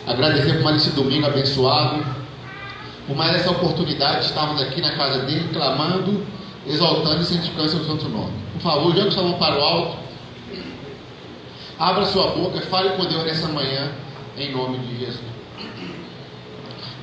Agradecer por mais esse domingo abençoado, por mais essa oportunidade de estarmos aqui na casa dele, clamando, exaltando e santificando seu santo nome. Por favor, jogue sua mão para o alto, abra sua boca, fale com Deus nessa manhã, em nome de Jesus.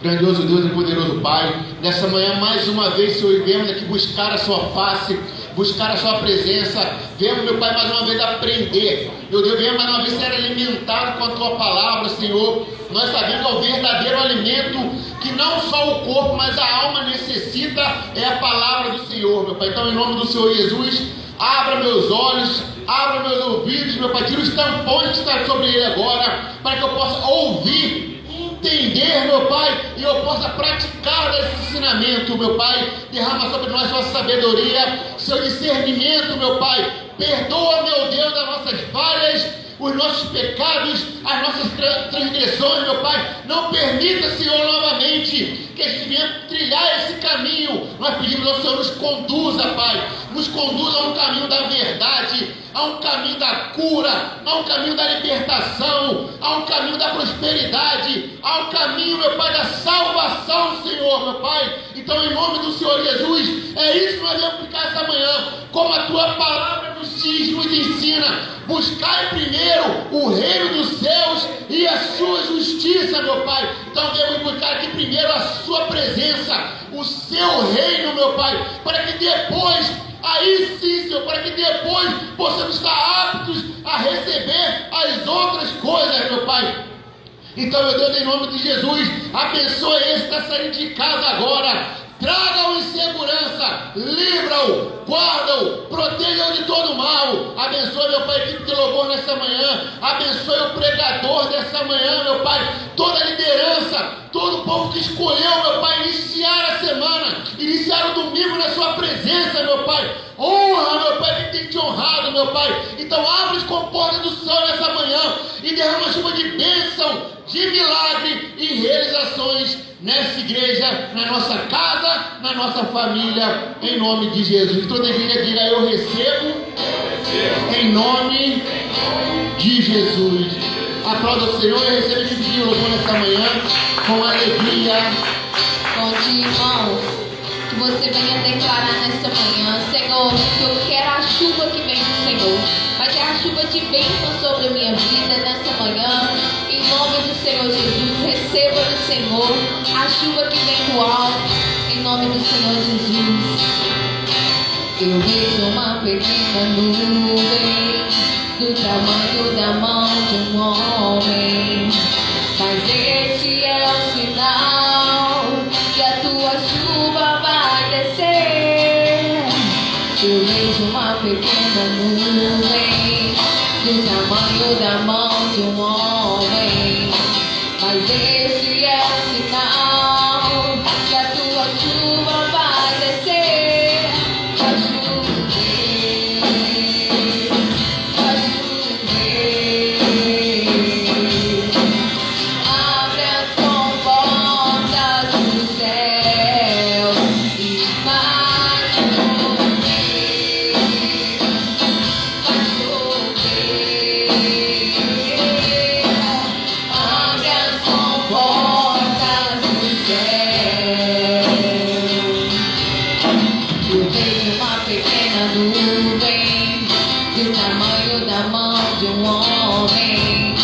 Grandioso Deus e poderoso Pai, nessa manhã mais uma vez, Senhor, viemos aqui buscar a sua face, buscar a sua presença. Viemos, meu Pai, mais uma vez aprender. Meu Deus, viemos mais uma vez ser alimentado com a tua palavra, Senhor. Nós sabemos que é o verdadeiro alimento que não só o corpo, mas a alma necessita, é a palavra do Senhor, meu Pai. Então, em nome do Senhor Jesus, abra meus olhos, abra meus ouvidos, meu Pai. Tira os tampões que estão sobre ele agora, para que eu possa ouvir, entender, meu Pai, e eu possa praticar esse ensinamento, meu Pai. Derrama sobre nós sua sabedoria, seu discernimento, meu Pai. Perdoa, meu Deus, as nossas falhas, os nossos pecados, as nossas transgressões, meu Pai. Não permita, Senhor, novamente que a gente venha trilhar esse caminho. Nós pedimos ao Senhor, nos conduza, Pai. Nos conduza a um caminho da verdade, a um caminho da cura, a um caminho da libertação, a um caminho da prosperidade, a um caminho, meu Pai, da salvação, Senhor, meu Pai. Então, em nome do Senhor Jesus, é isso que nós vamos aplicar essa manhã, como a tua palavra nos diz, nos ensina. Buscai primeiro o reino dos céus e a sua justiça, meu Pai. Então devemos buscar aqui primeiro a sua presença, o seu reino, meu Pai, para que depois, aí sim, Senhor, para que depois possamos estar aptos a receber as outras coisas, meu Pai. Então, meu Deus, em nome de Jesus, abençoe esse que está saindo de casa agora. Traga-o em segurança, livra-o, guarda-o, proteja-o de todo mal. Abençoe, meu Pai, a equipe de louvor nessa manhã. Abençoe o pregador dessa manhã, meu Pai. Toda a liderança, todo o povo que escolheu, meu Pai, iniciar a semana, iniciar o domingo na sua presença, meu Pai. Honra, meu Pai, que tem te honrado, meu Pai. Então abre as comportas do céu nessa manhã e derrama chuva de bênção, de milagre e realizações nessa igreja, na nossa casa, na nossa família, em nome de Jesus. Toda a igreja diga: eu recebo, em nome de Jesus. Aplauda o Senhor e receba esse dia louvor nessa manhã com alegria. Bom dia, irmãos. Que você venha declarar nesta manhã: Senhor, que eu quero a chuva que vem do Senhor. Vai ter a chuva de bênção sobre a minha vida nessa manhã. Em nome do Senhor Jesus, receba do Senhor a chuva que vem do alto. Em nome do Senhor Jesus. Eu vejo uma pequena nuvem do tamanho da mão de um homem, mas este é o sinal que a tua chuva vai descer. Eu vejo uma pequena nuvem do tamanho da mão de um homem, mas este é o sinal que a tua chuva vai descer. Vai chover, vai chover. Abre as comportas do céu e vai chover, vai chover. Abre as comportas do céu. Eu vejo uma pequena nuvem do tamanho da mão de um homem,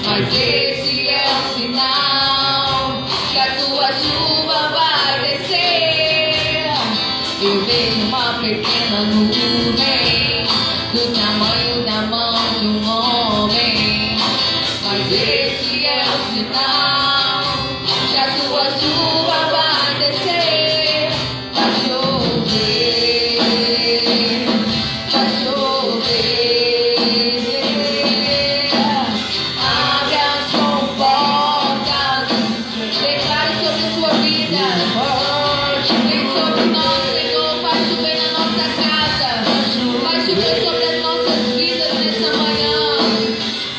mas esse é o sinal que a tua chuva vai descer. Eu vejo uma pequena nuvem do tamanho da mão de um homem, mas esse é o sinal que a tua chuva vai descer. Vai chover, vai chover. Abre as comportas, declare sobre a sua vida. Vem sobre nós, Senhor, vai chover na nossa casa, vai chover sobre as nossas vidas nessa manhã.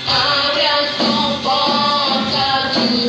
Abre as comportas do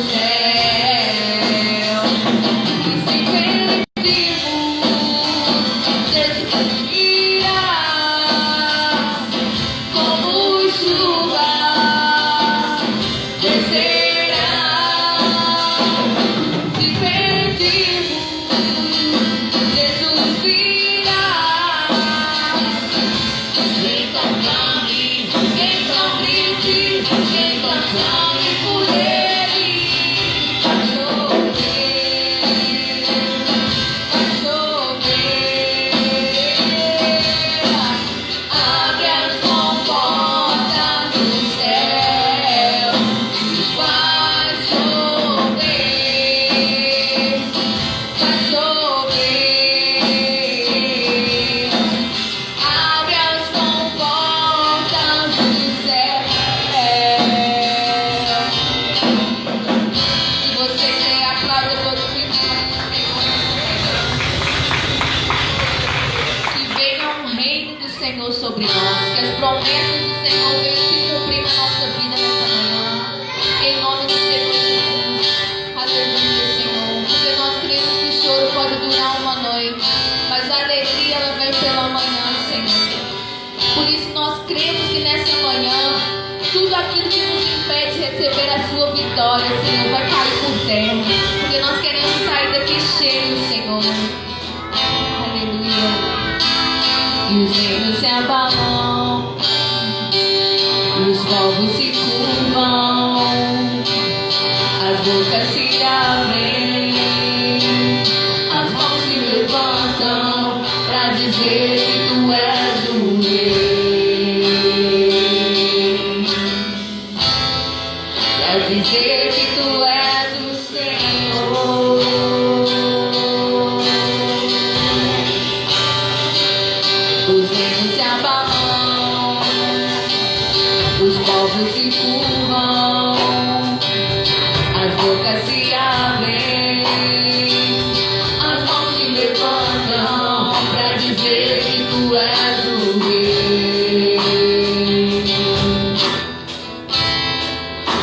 Senhor sobre nós, que as promessas do Senhor venham se cumprir na nossa vida nessa manhã, em nome do Senhor Jesus. Aleluia, Senhor, porque nós cremos que o choro pode durar uma noite, mas a alegria ela vem pela manhã, Senhor. Por isso nós cremos que nessa manhã tudo aquilo que nos impede de receber a sua vitória, Senhor, vai cair por terra, porque nós queremos sair daqui cheios, Senhor. Aleluia. E os reinos se abalam, os povos se curvam, as bocas se abrem, as mãos se levantam para dizer que tu és o rei, para dizer que tu és o Senhor. Os reinos se abalam, os povos se curvam, as bocas se abrem, as mãos se levantam para dizer que tu és o rei,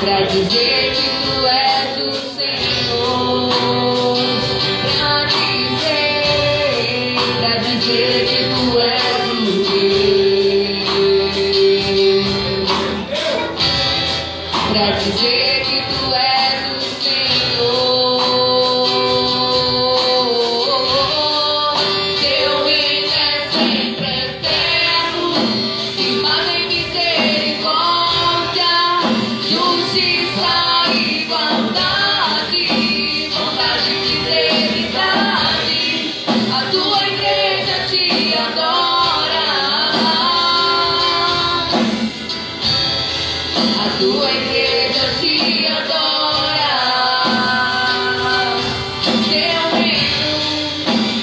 para dizer que tu és o Senhor, para dizer que tu és o rei, para dizer que tu és o Senhor. Teu reino é sempre eterno, firmado em misericórdia, justiça e igualdade, bondade e fidelidade. A tua igreja te adora, a tua igreja te adora.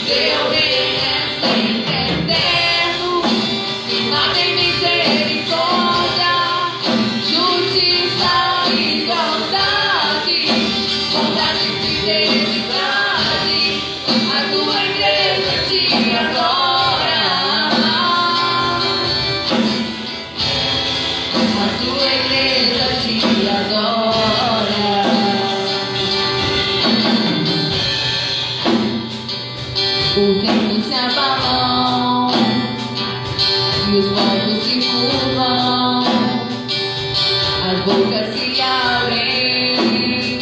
Teu reino é sempre eterno, firmado em misericórdia, justiça e igualdade, bondade e fidelidade. A tua igreja te adora, a tua igreja te adora. Os reinos se abalam e os povos se curvam, as bocas se abrem,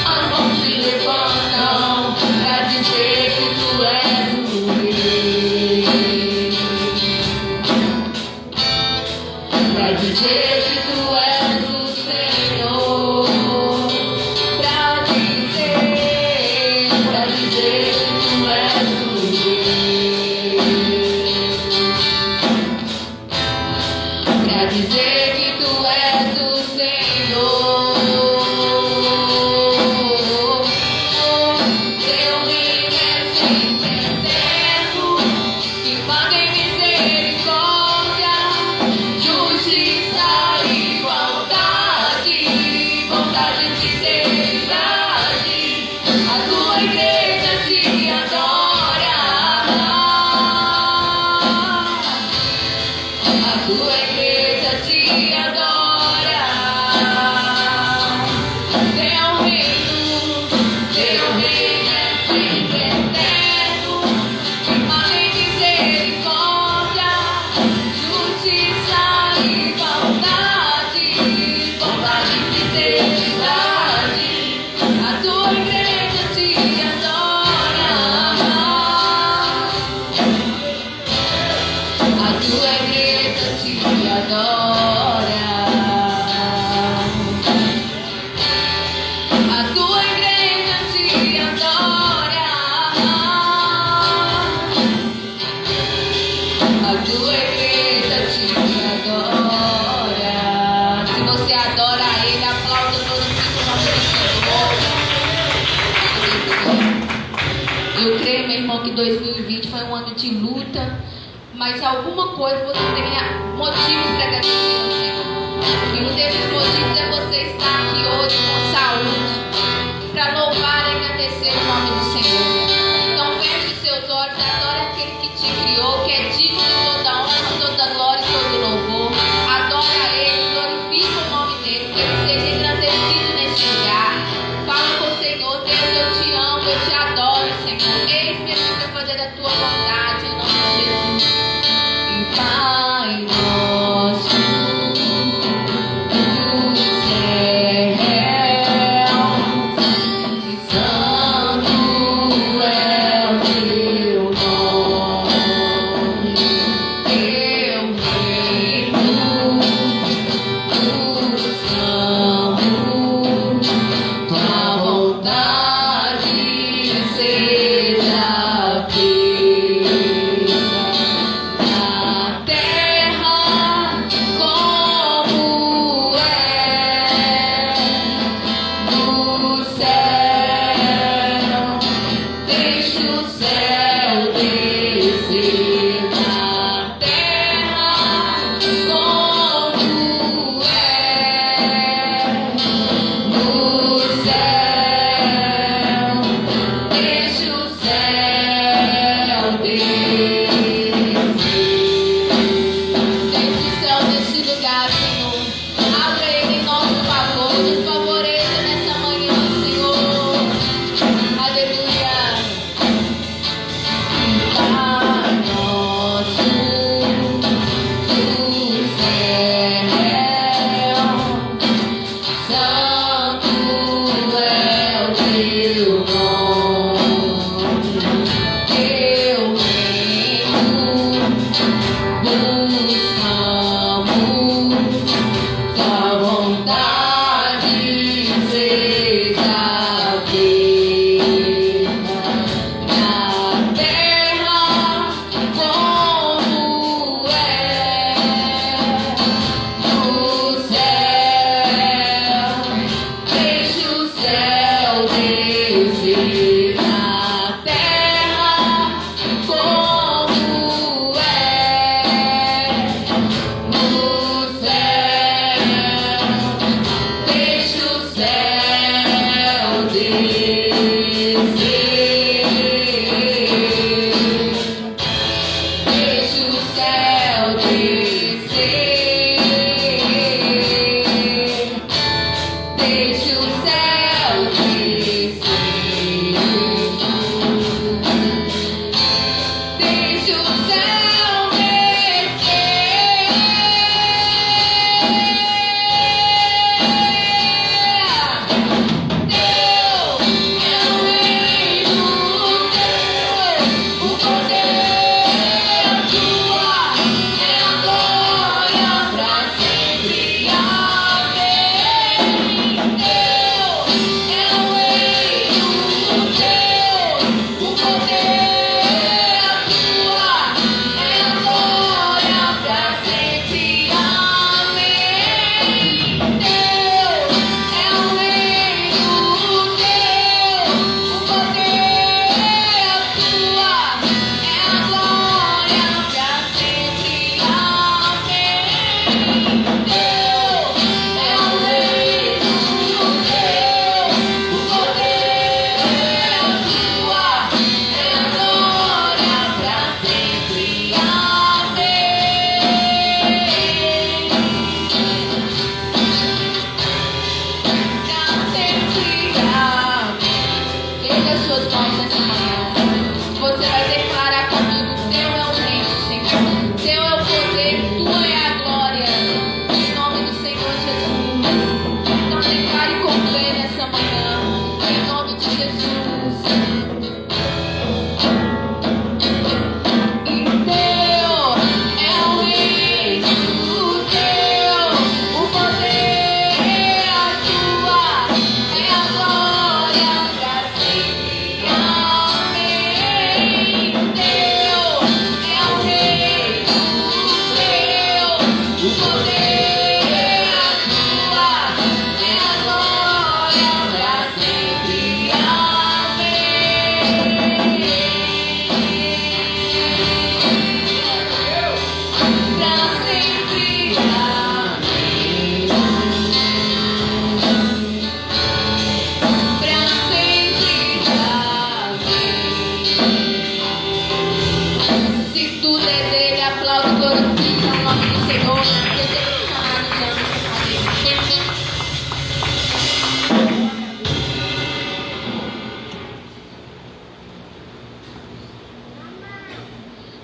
as mãos se levantam para dizer que tu és o rei, para dizer que tu és o Senhor, para dizer que tu és o rei, para dizer que tu és o Senhor. Teu reino é sempre eterno, firmado em misericórdia, justiça e igualdade, bondade e fidelidade. A tua igreja te adora, a tua igreja te adora. Teu reino é sempre eterno, firmado em misericórdia, justiça e igualdade, bondade e fidelidade. A tua igreja te adora, a tua igreja te adora, a tua igreja te adora, a tua igreja te adora. Se você adora Ele, aplauda todo mundo o nome do Senhor. Eu creio, meu irmão, que 2020 foi um ano de luta, mas alguma coisa você tenha motivos para agradecer ao Senhor. E um desses motivos é você estar aqui hoje com saúde, para louvar e agradecer o nome do Senhor. Então feche os seus olhos, adore aquele que te criou, que é digno de toda honra, toda descer na terra como é no céu. Deixa o céu descer. Deixa o céu descer. Deixa o céu descer. Deixa o céu descer. Deus é o reino teu, o poder atua, é a glória pra sempre. Amém. Deus é o reino teu, o poder atua, é a glória pra sempre. Amém. Deus é o reino teu, o poder atua, é a glória pra sempre. Amém. Deus é o reino teu, o poder atua, é a glória pra sempre. Erga as suas mãos nessa manhã. Você vai declarar comigo: teu é o reino, Senhor. Teu é o poder, tua é a glória. Em nome do Senhor Jesus. Então declare com fé nessa manhã. Em nome de Jesus. E teu é o reino teu, o poder atua, é a glória pra sempre. Amém. Deus é o reino teu, o poder atua, é a glória pra sempre. Se tudo é dele, aplaude e glorifica o nome do Senhor. Deus é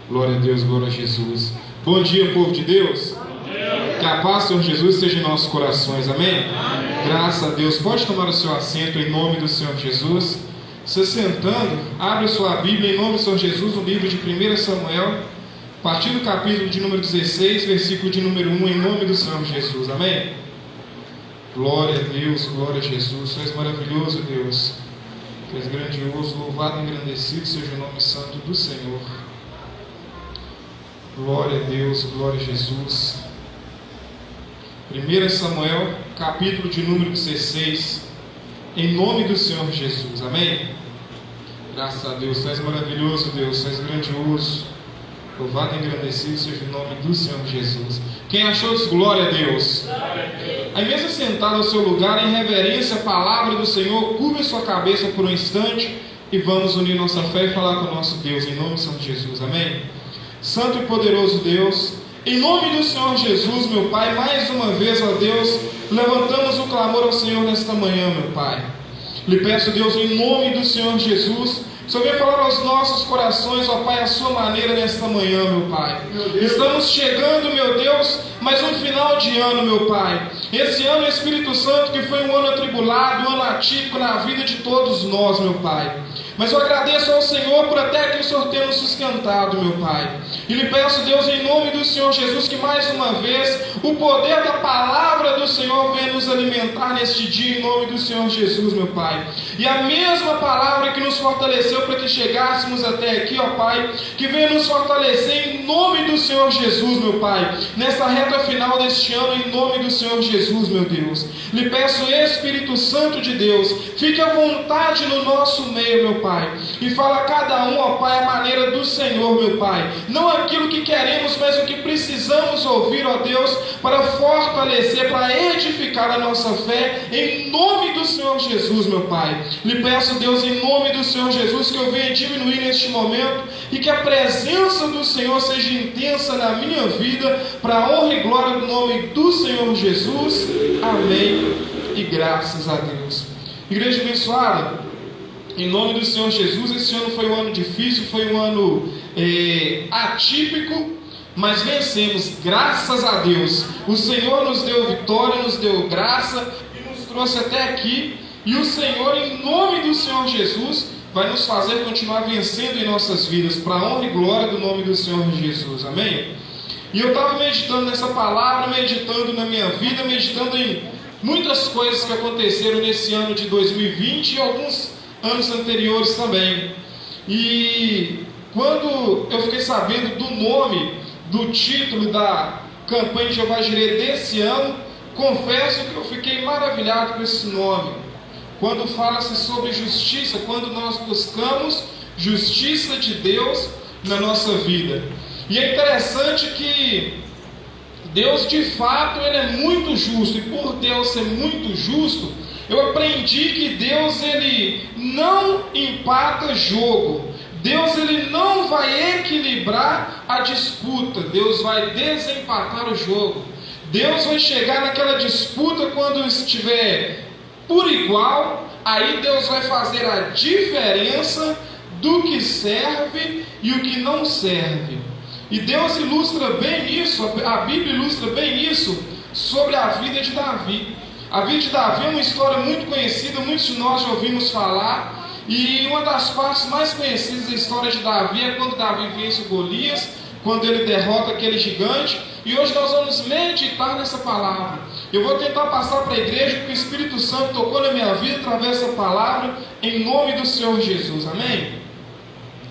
Glória a Deus, glória a Jesus. Bom dia, povo de Deus. Que a paz do Senhor Jesus esteja em nossos corações, amém? Graças a Deus. Pode tomar o seu assento em nome do Senhor Jesus. Se sentando, abre sua Bíblia em nome do Senhor Jesus, no livro de 1 Samuel, a partir do capítulo de número 16, versículo de número 1, em nome do Senhor Jesus, amém? Glória a Deus, glória a Jesus. Tu és maravilhoso, Deus. Tu és grandioso, louvado e engrandecido seja o nome santo do Senhor. Glória a Deus, glória a Jesus. 1 Samuel, capítulo de número 16, em nome do Senhor Jesus, amém? Graças a Deus, Tu és maravilhoso, Deus, Tu és grandioso, louvado e engrandecido seja o nome do Senhor Jesus. Quem achou diz glória a Deus. Aí mesmo sentado ao seu lugar, em reverência à palavra do Senhor, curve sua cabeça por um instante e vamos unir nossa fé e falar com o nosso Deus, em nome do Senhor Jesus, amém? Santo e poderoso Deus, em nome do Senhor Jesus, meu Pai, mais uma vez, ó Deus, levantamos o clamor ao Senhor nesta manhã, meu Pai. Lhe peço, Deus, em nome do Senhor Jesus, o Senhor venha falar aos nossos corações, ó Pai, a sua maneira nesta manhã, meu Pai. Estamos chegando, meu Deus, mais um final de ano, meu Pai. Esse ano, Espírito Santo, que foi um ano atribulado, um ano atípico na vida de todos nós, meu Pai. Mas eu agradeço ao Senhor por até aqui o Senhor ter nos sustentado, meu Pai. E lhe peço, Deus, em nome do Senhor Jesus, que mais uma vez o poder da palavra do Senhor venha nos alimentar neste dia, em nome do Senhor Jesus, meu Pai. E a mesma palavra que nos fortaleceu para que chegássemos até aqui, ó Pai, que venha nos fortalecer em nome do Senhor Jesus, meu Pai, nessa reta final deste ano, em nome do Senhor Jesus, meu Deus. Lhe peço, Espírito Santo de Deus, fique à vontade no nosso meio, meu Pai, e fala a cada um, ó Pai, a maneira do Senhor, meu Pai, não aquilo que queremos, mas o que precisamos ouvir, ó Deus, para fortalecer, para edificar a nossa fé, em nome do Senhor Jesus, meu Pai. Lhe peço, Deus, em nome do Senhor Jesus, que eu venha diminuir neste momento, e que a presença do Senhor seja intensa na minha vida, para a honra e glória do nome do Senhor Jesus. Amém e graças a Deus. Igreja abençoada, em nome do Senhor Jesus, esse ano foi um ano difícil, foi um ano atípico, mas vencemos, graças a Deus. O Senhor nos deu vitória, nos deu graça e nos trouxe até aqui. E o Senhor, em nome do Senhor Jesus, vai nos fazer continuar vencendo em nossas vidas, para a honra e glória do nome do Senhor Jesus. Amém? E eu estava meditando nessa palavra, meditando na minha vida, meditando em muitas coisas que aconteceram nesse ano de 2020 e alguns anos anteriores também. E quando eu fiquei sabendo do nome, do título da campanha Jeová Jireh desse ano, confesso que eu fiquei maravilhado com esse nome. Quando fala-se sobre justiça, quando nós buscamos justiça de Deus na nossa vida. E é interessante que Deus, de fato, Ele é muito justo, e por Deus ser muito justo, eu aprendi que Deus, Ele não empata jogo. Deus, Ele não vai equilibrar a disputa. Deus vai desempatar o jogo. Deus vai chegar naquela disputa quando estiver por igual. Aí Deus vai fazer a diferença do que serve e o que não serve. E Deus ilustra bem isso, a Bíblia ilustra bem isso sobre a vida de Davi. A vida de Davi é uma história muito conhecida, muitos de nós já ouvimos falar. E uma das partes mais conhecidas da história de Davi é quando Davi vence Golias, quando ele derrota aquele gigante. E hoje nós vamos meditar nessa palavra. Eu vou tentar passar para a igreja, porque o Espírito Santo tocou na minha vida através dessa palavra, em nome do Senhor Jesus. Amém?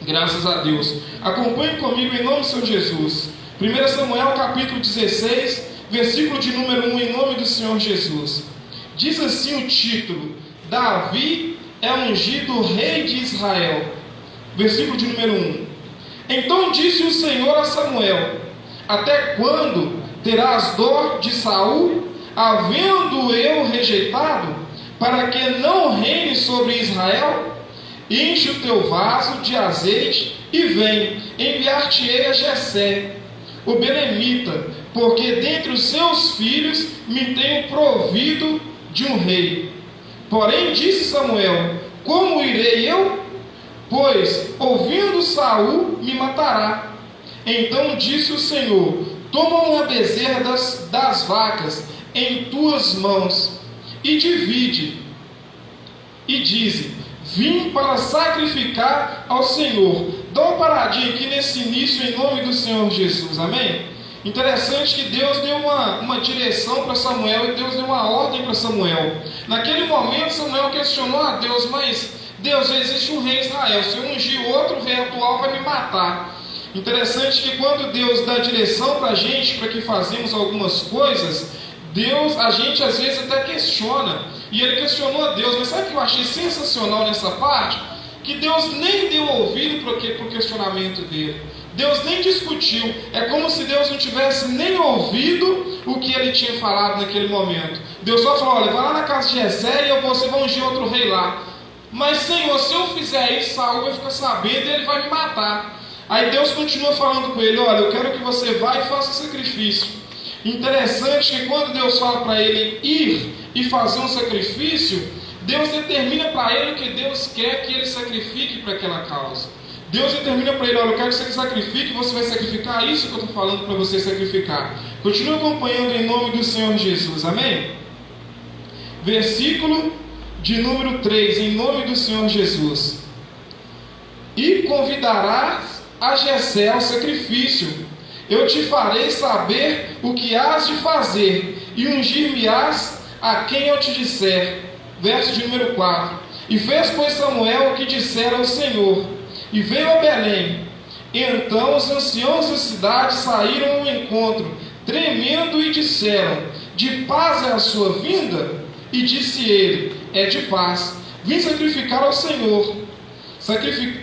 Graças a Deus. Acompanhe comigo em nome do Senhor Jesus. 1 Samuel capítulo 16, versículo de número 1, em nome do Senhor Jesus. Diz assim o título: Davi é ungido rei de Israel. Versículo de número 1. Então disse o Senhor a Samuel: até quando terás dor de Saul, havendo eu rejeitado, para que não reine sobre Israel? Enche o teu vaso de azeite e vem, enviar-te-ei a Jessé, o belemita, porque dentre os seus filhos me tenho provido de um rei. Porém disse Samuel: como irei eu? Pois, ouvindo Saul, me matará. Então disse o Senhor: toma uma bezerra das vacas em tuas mãos e divide, e dize: vim para sacrificar ao Senhor. Dá uma paradinha aqui nesse início em nome do Senhor Jesus. Amém? Interessante que Deus deu uma direção para Samuel, e Deus deu uma ordem para Samuel. Naquele momento Samuel questionou a Deus: mas Deus, existe um rei em Israel, se eu ungir outro, o rei atual vai me matar. Interessante que quando Deus dá direção para a gente, para que fazemos algumas coisas, a gente às vezes até questiona. E ele questionou a Deus, mas sabe o que eu achei sensacional nessa parte? Que Deus nem deu ouvido para o questionamento dele. Deus nem discutiu. É como se Deus não tivesse nem ouvido o que ele tinha falado naquele momento. Deus só falou: olha, vai lá na casa de Jessé e você vai ungir outro rei lá. Mas Senhor, se eu fizer isso, Saul vai ficar sabendo e ele vai me matar. Aí Deus continua falando com ele: olha, eu quero que você vá e faça sacrifício. Interessante que quando Deus fala para ele ir e fazer um sacrifício, Deus determina para ele o que Deus quer que ele sacrifique para aquela causa. Deus determina para ele: olha, eu quero que você sacrifique, você vai sacrificar isso que eu estou falando para você sacrificar. Continue acompanhando em nome do Senhor Jesus. Amém? Versículo de número 3, em nome do Senhor Jesus. e convidarás a Jessé ao sacrifício. Eu te farei saber o que hás de fazer, e ungir-me-ás a quem eu te disser. Verso de número 4. E fez, pois, Samuel o que dissera ao Senhor, e veio a Belém. Então os anciãos da cidade saíram ao encontro, tremendo, e disseram: de paz é a sua vinda? E disse ele: é de paz. Vim sacrificar ao Senhor.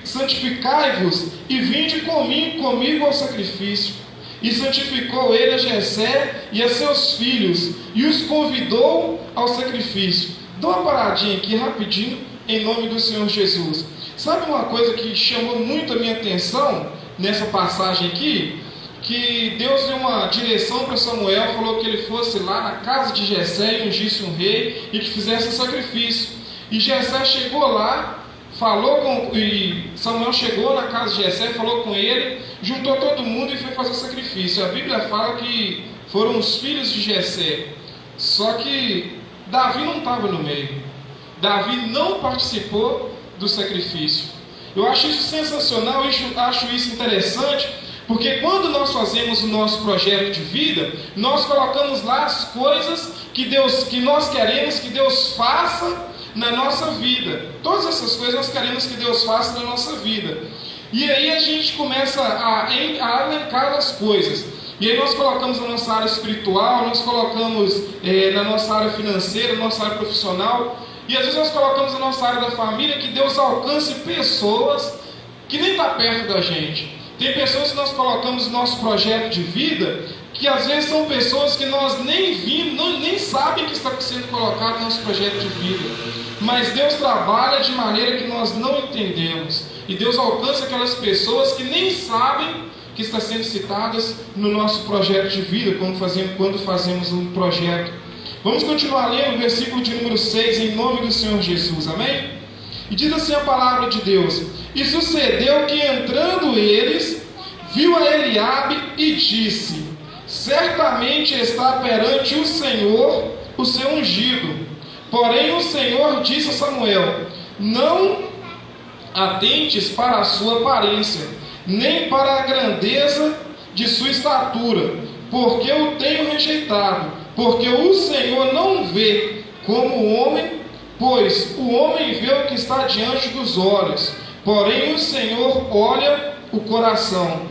Santificai-vos e vinde comigo ao sacrifício. E santificou ele a Jessé e a seus filhos, e os convidou ao sacrifício. Dá uma paradinha aqui rapidinho, em nome do Senhor Jesus. Sabe uma coisa que chamou muito a minha atenção nessa passagem aqui? Que Deus deu uma direção para Samuel, falou que ele fosse lá na casa de Jessé e ungisse um rei e que fizesse um sacrifício. E Jessé chegou lá, e Samuel chegou na casa de Jessé, falou com ele, juntou todo mundo e foi fazer o sacrifício. A Bíblia fala que foram os filhos de Jessé, só que Davi não estava no meio. Davi não participou do sacrifício. Eu acho isso sensacional, eu acho isso interessante, porque quando nós fazemos o nosso projeto de vida, nós colocamos lá as coisas que nós queremos que Deus faça na nossa vida. Todas essas coisas nós queremos que Deus faça na nossa vida. E aí a gente começa a elencar as coisas. E aí nós colocamos na nossa área espiritual, nós colocamos na nossa área financeira, na nossa área profissional. E às vezes nós colocamos na nossa área da família que Deus alcance pessoas que nem está perto da gente. Tem pessoas que nós colocamos no nosso projeto de vida, que às vezes são pessoas que nós nem vimos, nem sabem que está sendo colocado no nosso projeto de vida. Mas Deus trabalha de maneira que nós não entendemos. E Deus alcança aquelas pessoas que nem sabem que está sendo citadas no nosso projeto de vida, quando fazemos um projeto. Vamos continuar lendo o versículo de número 6, em nome do Senhor Jesus, amém? E diz assim a palavra de Deus: e sucedeu que, entrando eles, viu a Eliabe e disse: certamente está perante o Senhor o seu ungido. Porém o Senhor disse a Samuel: não atentes para a sua aparência, nem para a grandeza de sua estatura, porque o tenho rejeitado. Porque o Senhor não vê como o homem, pois o homem vê o que está diante dos olhos, porém o Senhor olha o coração.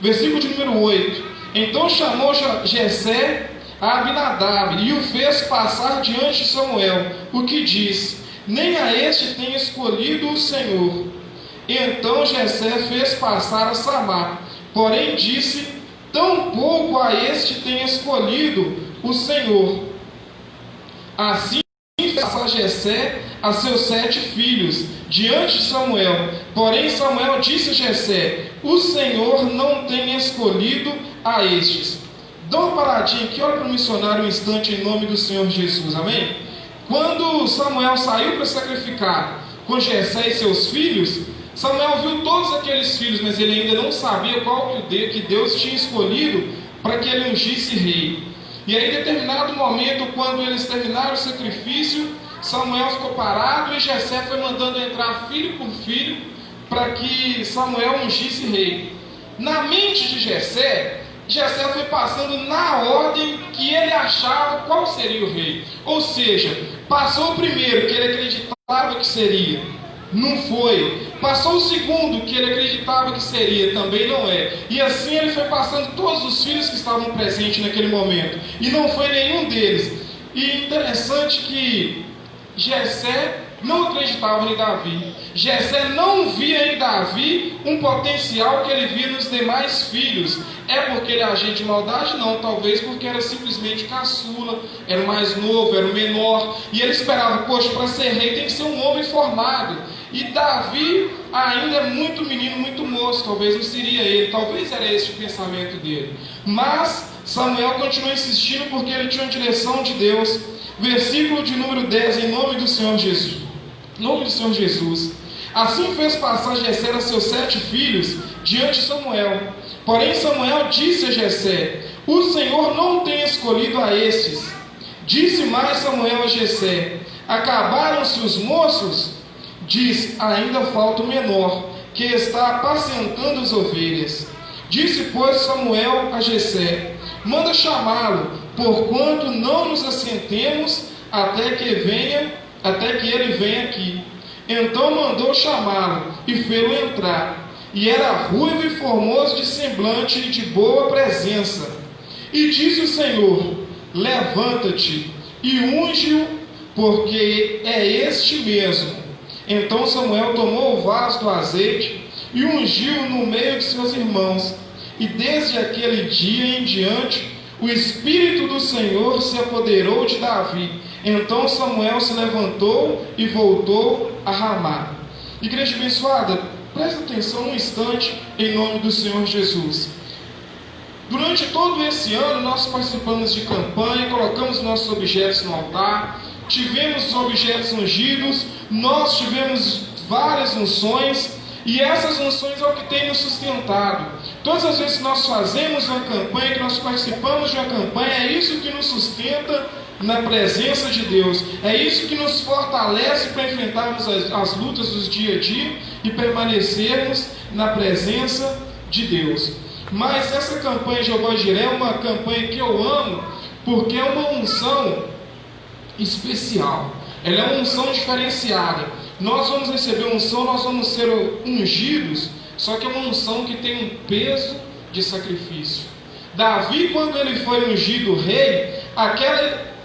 Versículo de número 8. Então chamou Jessé a Abinadab e o fez passar diante de Samuel, o que disse: nem a este tem escolhido o Senhor. Então Jessé fez passar a Samar, porém disse: tampouco a este tem escolhido o Senhor. Assim fez passar Jessé a seus 7 filhos diante de Samuel. Porém Samuel disse a Jessé: o Senhor não tem escolhido a estes. Dá uma paradinha aqui, olha para o missionário um instante, em nome do Senhor Jesus, amém? Quando Samuel saiu para sacrificar com Jessé e seus filhos, Samuel viu todos aqueles filhos, mas ele ainda não sabia qual que Deus tinha escolhido para que ele ungisse rei. E aí, em determinado momento, quando eles terminaram o sacrifício, Samuel ficou parado e Jessé foi mandando entrar filho por filho para que Samuel ungisse rei. Na mente de Jessé foi passando na ordem que ele achava qual seria o rei. Ou seja, passou o primeiro, que ele acreditava que seria, não foi. Passou o segundo, que ele acreditava que seria, também não é. E assim ele foi passando todos os filhos que estavam presentes naquele momento, e não foi nenhum deles. E interessante que Jessé não acreditava em Davi. Jessé não via em Davi um potencial que ele via nos demais filhos. É porque ele agia de maldade? Não, talvez porque era simplesmente caçula, era o mais novo, era o menor, e ele esperava: poxa, para ser rei tem que ser um homem formado. E Davi ainda é muito menino, muito moço, talvez não seria ele, talvez era esse o pensamento dele. Mas Samuel continuou insistindo porque ele tinha uma direção de Deus. Versículo de número 10, em nome do Senhor Jesus. Em nome do Senhor Jesus. Assim fez passar Jessé a seus 7 filhos diante de Samuel. Porém Samuel disse a Jessé: o Senhor não tem escolhido a estes. Disse mais Samuel a Jessé: acabaram-se os moços? Diz: ainda falta o menor. que está apacentando as ovelhas. Disse, pois, Samuel a Jessé: manda chamá-lo, porquanto não nos assentemos até que ele venha aqui. Então mandou chamá-lo e fê-lo entrar. E era ruivo e formoso de semblante e de boa presença. E disse o Senhor: levanta-te e unge-o, porque é este mesmo. Então Samuel tomou o vaso do azeite e ungiu no meio de seus irmãos. E desde aquele dia em diante, o Espírito do Senhor se apoderou de Davi. Então Samuel se levantou e voltou a Ramá. Igreja abençoada, presta atenção um instante em nome do Senhor Jesus. Durante todo esse ano nós participamos de campanha, colocamos nossos objetos no altar, tivemos os objetos ungidos, nós tivemos várias unções, e essas unções é o que tem nos sustentado. Todas as vezes que nós fazemos uma campanha, que nós participamos de uma campanha, é isso que nos sustenta na presença de Deus. É isso que nos fortalece para enfrentarmos as lutas do dia a dia e permanecermos na presença de Deus. Mas essa campanha Jeová Jiré é uma campanha que eu amo, porque é uma unção especial. Ela é uma unção diferenciada. Nós vamos receber unção, nós vamos ser ungidos, só que é uma unção que tem um peso de sacrifício. Davi, quando ele foi ungido rei,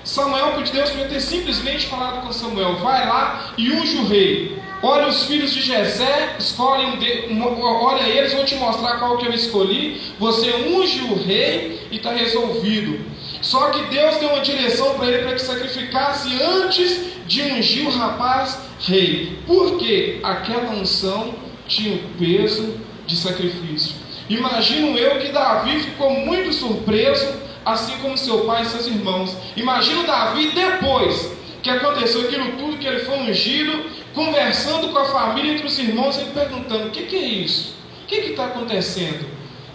Samuel, Deus podia ter simplesmente falado com Samuel: vai lá e unge o rei. Olha os filhos de Jessé, olha eles, vou te mostrar qual que eu escolhi. Você unge o rei e está resolvido. Só que Deus deu uma direção para ele, para que sacrificasse antes de ungir o rapaz rei. Porque aquela unção tinha um peso de sacrifício. Imagino eu que Davi ficou muito surpreso, assim como seu pai e seus irmãos. Imagino Davi, depois que aconteceu aquilo tudo, que ele foi ungido, conversando com a família, entre os irmãos, ele perguntando: o que é isso? O que está acontecendo?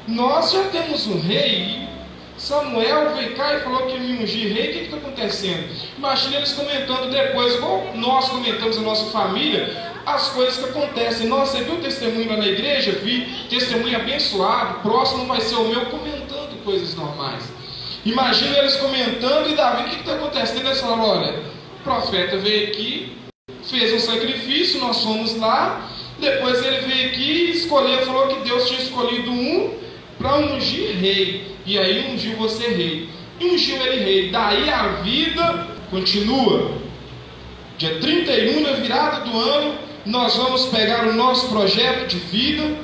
Nós já temos um rei, Samuel veio cá e falou que ia me ungir rei, o que está acontecendo? Imagina eles comentando depois, igual nós comentamos na nossa família, as coisas que acontecem. Nossa, você viu o testemunho lá na igreja? Vi, testemunho abençoado, próximo vai ser o meu, comentando coisas normais. Imagina eles comentando, e Davi, o que está acontecendo? Eles falaram: olha, o profeta veio aqui, fez um sacrifício, nós fomos lá, depois ele veio aqui e escolheu, falou que Deus tinha escolhido um para ungir rei, e aí ungiu você rei, e ungiu ele rei. Daí a vida continua. Dia 31, na virada do ano, nós vamos pegar o nosso projeto de vida,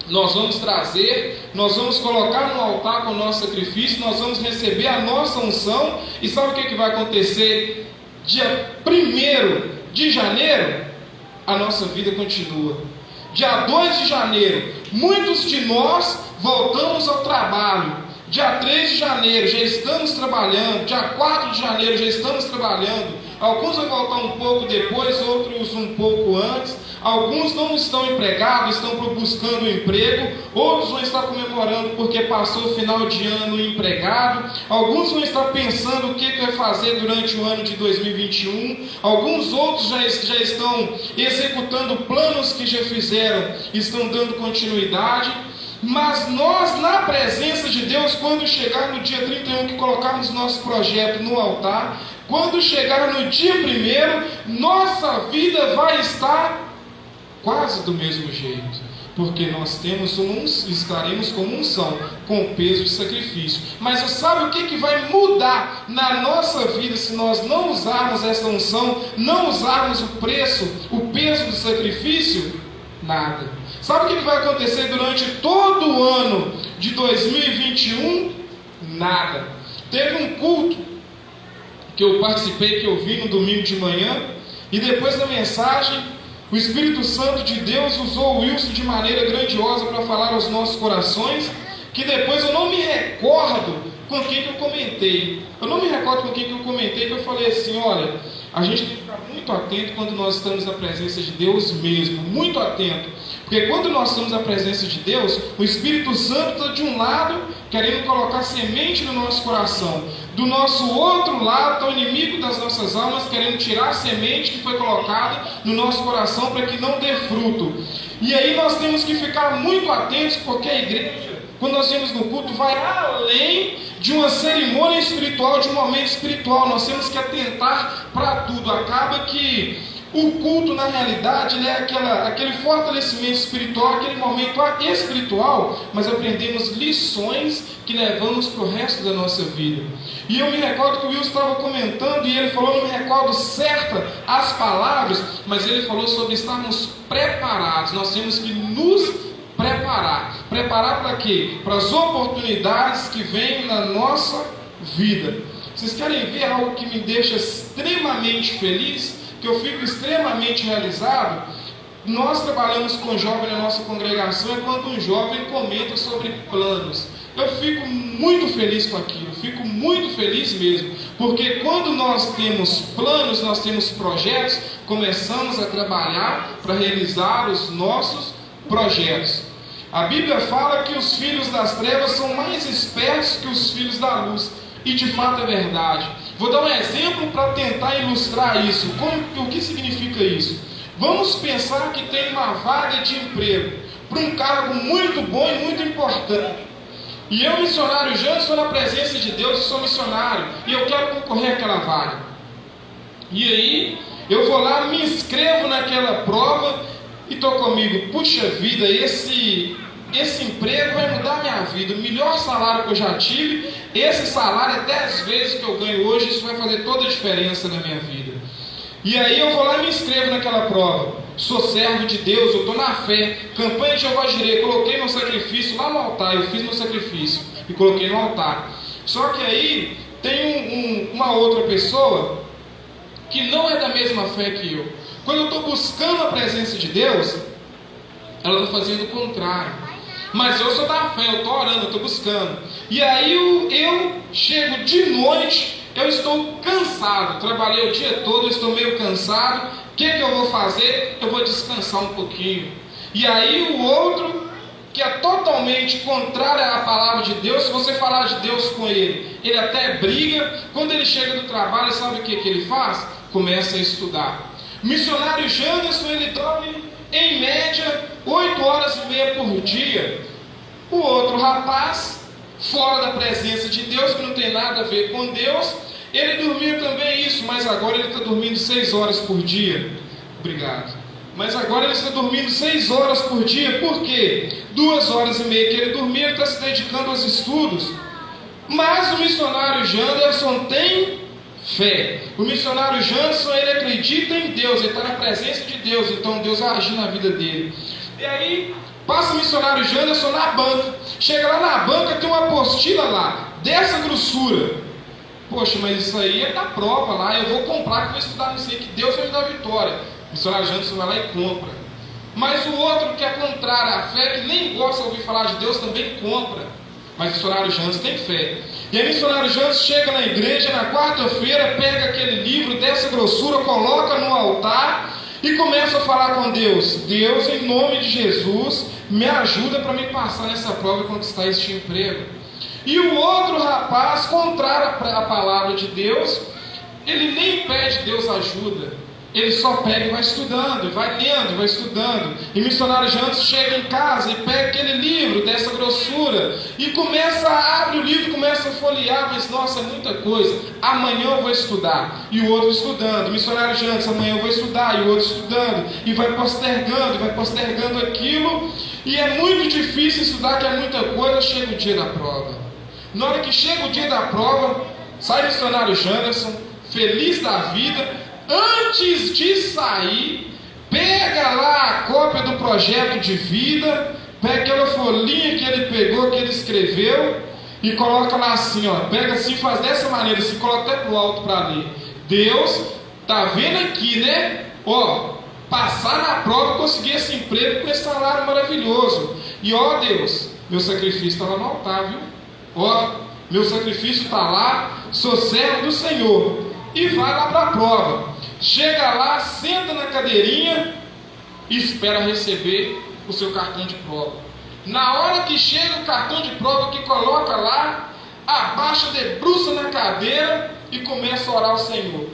nós vamos trazer, nós vamos colocar no altar com o nosso sacrifício, nós vamos receber a nossa unção. E sabe o que vai acontecer? Dia 1º de janeiro, a nossa vida continua. Dia 2 de janeiro, muitos de nós voltamos ao trabalho. Dia 3 de janeiro já estamos trabalhando. Dia 4 de janeiro já estamos trabalhando. Alguns vão voltar um pouco depois, outros um pouco antes. Alguns não estão empregados, estão buscando um emprego. Outros vão estar comemorando porque passou o final de ano empregado. Alguns vão estar pensando o que vai fazer durante o ano de 2021. Alguns outros já estão executando planos que já fizeram, estão dando continuidade. Mas nós, na presença de Deus, quando chegar no dia 31, que colocarmos nosso projeto no altar, quando chegar no dia 1º, nossa vida vai estar quase do mesmo jeito, porque nós estaremos com unção, com peso de sacrifício. Mas você sabe o que vai mudar na nossa vida se nós não usarmos essa unção, não usarmos o peso do sacrifício? Nada. Sabe o que vai acontecer durante todo o ano de 2021? Nada. Teve um culto que eu participei, que eu vi no domingo de manhã, e depois da mensagem, o Espírito Santo de Deus usou o Wilson de maneira grandiosa para falar aos nossos corações, que depois eu não me recordo com quem que eu comentei. Que eu falei assim: olha, a gente tem que ficar muito atento quando nós estamos na presença de Deus mesmo, muito atento. Porque quando nós estamos na presença de Deus, o Espírito Santo está de um lado, querendo colocar semente no nosso coração. do nosso outro lado está o inimigo das nossas almas, querendo tirar a semente que foi colocada no nosso coração para que não dê fruto. E aí nós temos que ficar muito atentos, porque a igreja, quando nós vemos no culto, vai além de uma cerimônia espiritual, de um momento espiritual. Nós temos que atentar para tudo. Acaba que o culto, na realidade, ele é aquele fortalecimento espiritual, aquele momento espiritual, mas aprendemos lições que levamos para o resto da nossa vida. E eu me recordo que o Wilson estava comentando, e ele falou, não me recordo certa as palavras, mas ele falou sobre estarmos preparados. Nós temos que nos preparar. Preparar para quê? Para as oportunidades que vêm na nossa vida. Vocês querem ver algo que me deixa extremamente feliz? Que eu fico extremamente realizado? Nós trabalhamos com jovem na nossa congregação, é quando um jovem comenta sobre planos. Eu fico muito feliz com aquilo, fico muito feliz mesmo, porque quando nós temos planos, nós temos projetos, começamos a trabalhar para realizar os nossos projetos. A Bíblia fala que os filhos das trevas são mais espertos que os filhos da luz, e de fato é verdade. Vou dar um exemplo para tentar ilustrar isso. O que significa isso? Vamos pensar que tem uma vaga de emprego para um cargo muito bom e muito importante. E eu, missionário Jânio, estou na presença de Deus, eu sou missionário, e eu quero concorrer àquela vaga. E aí, eu vou lá, me inscrevo naquela prova, e estou comigo, puxa vida, esse emprego vai mudar a minha vida, o melhor salário que eu já tive, esse salário é 10 vezes que eu ganho hoje, isso vai fazer toda a diferença na minha vida. E aí eu vou lá e me inscrevo naquela prova. Sou servo de Deus, eu estou na fé, campanha de Jeová Jireh, coloquei meu sacrifício lá no altar, eu fiz meu sacrifício e coloquei no altar. Só que aí tem uma outra pessoa que não é da mesma fé que eu. Quando eu estou buscando a presença de Deus, ela está fazendo o contrário. Mas eu sou da fé, eu estou orando, eu estou buscando. E aí eu chego de noite, eu estou cansado, trabalhei o dia todo, eu estou meio cansado. O que eu vou fazer? Eu vou descansar um pouquinho. E aí o outro, que é totalmente contrário à palavra de Deus, se você falar de Deus com ele, ele até briga. Quando ele chega do trabalho, sabe o que ele faz? Começa a estudar. O missionário Janderson, ele dorme em média 8 horas e meia por dia. O outro rapaz, fora da presença de Deus, que não tem nada a ver com Deus, ele dormia também isso, mas agora ele está dormindo 6 horas por dia. Obrigado. Mas agora ele está dormindo 6 horas por dia. Por quê? 2 horas e meia que ele dormia, ele está se dedicando aos estudos. Mas o missionário Janderson tem fé. O missionário Janderson, ele acredita em Deus, ele está na presença de Deus, então Deus vai agir na vida dele. E aí, passa o missionário Janderson na banca. Chega lá na banca, tem uma apostila lá, dessa grossura. Poxa, mas isso aí é da prova lá, eu vou comprar, que eu vou estudar nisso aí, que Deus vai me dar vitória. O missionário Janderson vai lá e compra. Mas o outro que é contrário à fé, que nem gosta de ouvir falar de Deus, também compra. Mas o missionário Janderson tem fé. E aí o missionário Janderson chega na igreja na quarta-feira, pega aquele livro dessa grossura, coloca no altar e começa a falar com Deus. Deus, em nome de Jesus, me ajuda para me passar nessa prova e conquistar este emprego. E o outro rapaz, contrário à palavra de Deus, ele nem pede Deus ajuda. Ele só pega e vai estudando, vai lendo, vai estudando. E o missionário Janderson chega em casa e pega aquele livro dessa grossura e abre o livro e começa a folhear, mas nossa, é muita coisa. Amanhã eu vou estudar. E o outro estudando. O missionário Janderson, amanhã eu vou estudar. E o outro estudando. E vai postergando aquilo. E é muito difícil estudar, que é muita coisa. Chega o dia da prova. Na hora que chega o dia da prova, sai o missionário Janderson, feliz da vida. Antes de sair, pega lá a cópia do projeto de vida, pega aquela folhinha que ele pegou, que ele escreveu, e coloca lá assim, ó, pega assim, faz dessa maneira, assim, coloca até pro alto para ler. Deus, tá vendo aqui, né? Ó, passar na prova, conseguir esse emprego com esse salário maravilhoso. E ó Deus, meu sacrifício está lá no altar, viu? Ó, meu sacrifício está lá, sou servo do Senhor. E vai lá para a prova. Chega lá, senta na cadeirinha e espera receber o seu cartão de prova. Na hora que chega o cartão de prova, que coloca lá, abaixa, debruça na cadeira e começa a orar ao Senhor.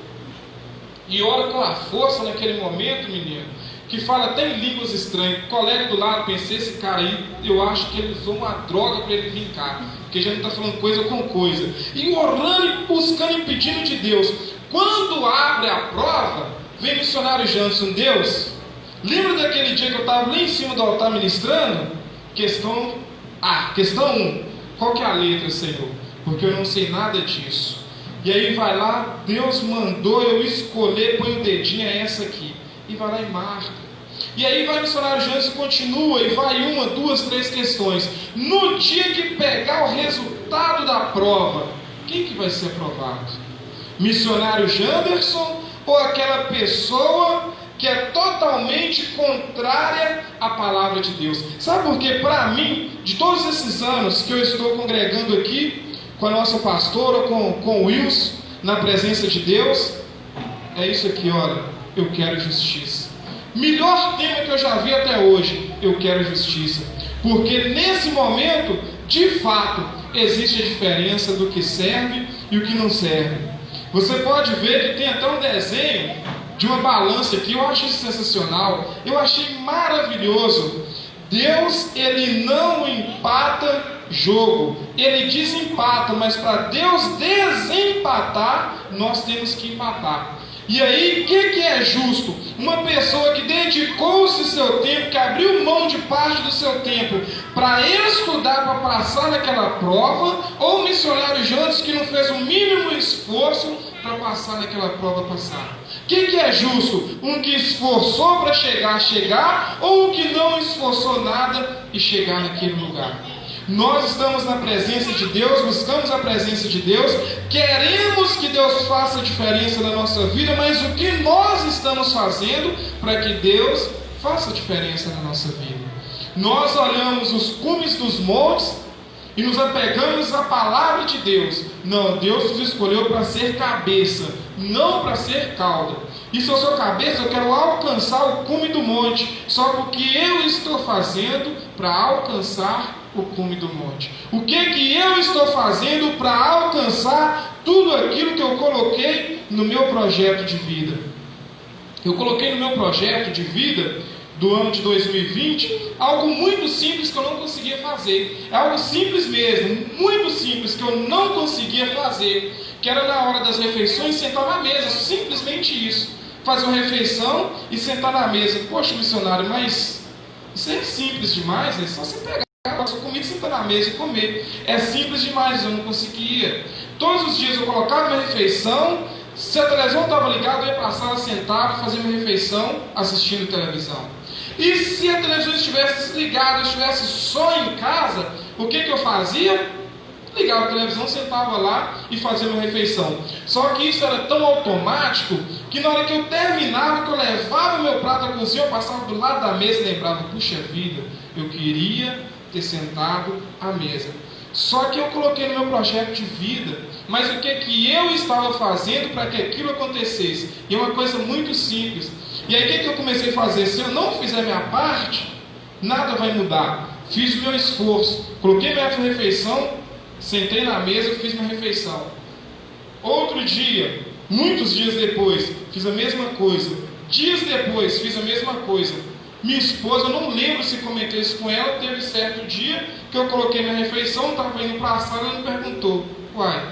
E ora com a força naquele momento, menino, que fala até em línguas estranhas. O colega do lado, pensei, esse cara aí, eu acho que ele usou uma droga para ele vir cá, porque já não está falando coisa com coisa. E orando e buscando e pedindo de Deus. Quando abre a prova, vem missionário Janson, Deus, lembra daquele dia que eu estava lá em cima do altar ministrando? Questão 1. Qual que é a letra, Senhor? Porque eu não sei nada disso. E aí vai lá, Deus mandou eu escolher, põe o dedinho, é essa aqui. E vai lá e marca. E aí vai o missionário Jansen, continua, e vai 1, 2, 3 questões. No dia que pegar o resultado da prova, quem que vai ser aprovado? Missionário Janderson ou aquela pessoa que é totalmente contrária à palavra de Deus? Sabe por quê? Para mim, de todos esses anos que eu estou congregando aqui com a nossa pastora, com o Wilson, na presença de Deus, é isso aqui, olha, eu quero justiça. Melhor tema que eu já vi até hoje, eu quero justiça. Porque nesse momento, de fato, existe a diferença do que serve e o que não serve. Você pode ver que tem até um desenho de uma balança aqui, eu acho isso sensacional, eu achei maravilhoso. Deus, ele não empata jogo, ele desempata, mas para Deus desempatar, nós temos que empatar. E aí, o que é justo? Uma pessoa que dedicou-se seu tempo, que abriu mão de parte do seu tempo para estudar, para passar naquela prova, ou um missionário Jansen que não fez o mínimo esforço para passar naquela prova, passar. O que é justo? Um que esforçou para chegar, ou um que não esforçou nada e chegar naquele lugar? Nós estamos na presença de Deus, buscamos a presença de Deus, queremos que Deus faça diferença na nossa vida, mas o que nós estamos fazendo para que Deus faça diferença na nossa vida? Nós olhamos os cumes dos montes e nos apegamos à palavra de Deus. Não, Deus nos escolheu para ser cabeça, não para ser cauda. E se eu sou cabeça, eu quero alcançar o cume do monte, só porque eu estou fazendo para alcançar o cume do monte. O que eu estou fazendo para alcançar tudo aquilo que eu coloquei no meu projeto de vida? Eu coloquei no meu projeto de vida do ano de 2020 algo muito simples que eu não conseguia fazer. É algo simples mesmo, muito simples, que eu não conseguia fazer, que era na hora das refeições sentar na mesa, simplesmente isso. Fazer uma refeição e sentar na mesa. Poxa, missionário, mas isso é simples demais, é só você pegar a sua comida, sentar na mesa e comer. É simples demais, eu não conseguia. Todos os dias eu colocava minha refeição, se a televisão estava ligada, eu ia para a sala sentar, fazer minha refeição assistindo televisão. E se a televisão estivesse desligada, eu estivesse só em casa, o que eu fazia? Ligava a televisão, sentava lá e fazia minha refeição. Só que isso era tão automático que na hora que eu terminava, que eu levava o meu prato à cozinha, eu passava do lado da mesa e lembrava, puxa vida, eu queria ter sentado à mesa. Só que eu coloquei no meu projeto de vida, mas o que eu estava fazendo para que aquilo acontecesse? E é uma coisa muito simples. E aí o que eu comecei a fazer? Se eu não fizer minha parte, nada vai mudar. Fiz o meu esforço, coloquei minha refeição, sentei na mesa e fiz minha refeição. Outro dia, muitos dias depois, fiz a mesma coisa. Dias depois, fiz a mesma coisa. Minha esposa, eu não lembro se comentei isso com ela, teve certo dia que eu coloquei minha refeição, estava indo para a sala e ela me perguntou, uai,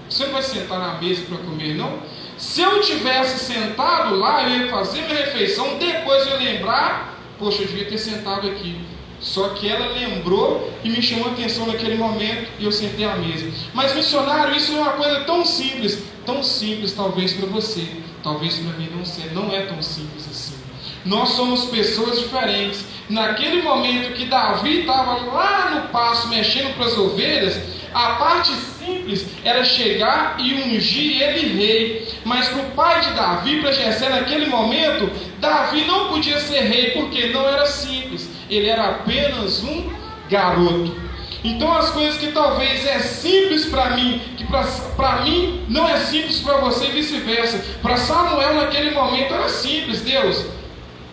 você não vai sentar na mesa para comer não? Se eu tivesse sentado lá, eu ia fazer minha refeição, depois eu ia lembrar, poxa, eu devia ter sentado aqui. Só que ela lembrou e me chamou a atenção naquele momento e eu sentei à mesa. Mas missionário, isso é uma coisa tão simples talvez para você, talvez para mim não é tão simples assim. Nós somos pessoas diferentes. Naquele momento que Davi estava lá no pasto mexendo para as ovelhas, a parte simples era chegar e ungir ele rei. Mas para o pai de Davi, para Jessé, naquele momento, Davi não podia ser rei, porque não era simples. Ele era apenas um garoto. Então as coisas que talvez é simples para mim, que para mim não é simples para você e vice-versa. Para Samuel naquele momento era simples. Deus,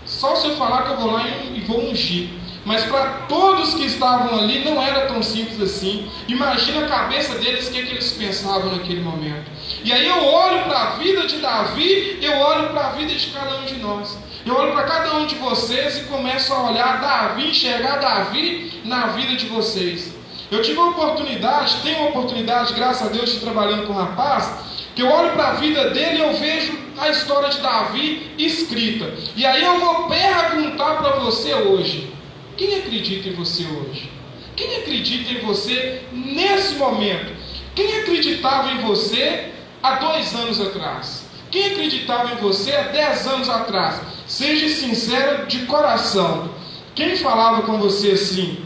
só se eu falar que eu vou lá e vou ungir. Mas para todos que estavam ali não era tão simples assim. Imagina a cabeça deles, o que eles pensavam naquele momento. E aí eu olho para a vida de Davi, eu olho para a vida de cada um de nós. Eu olho para cada um de vocês e começo a olhar Davi, enxergar Davi na vida de vocês. Eu tive a oportunidade, tenho a oportunidade, graças a Deus, de trabalhando com um rapaz, que eu olho para a vida dele e eu vejo a história de Davi escrita. E aí eu vou perguntar para você hoje: quem acredita em você hoje? Quem acredita em você nesse momento? Quem acreditava em você há 2 anos atrás? Quem acreditava em você há 10 anos atrás? Seja sincero de coração. Quem falava com você assim?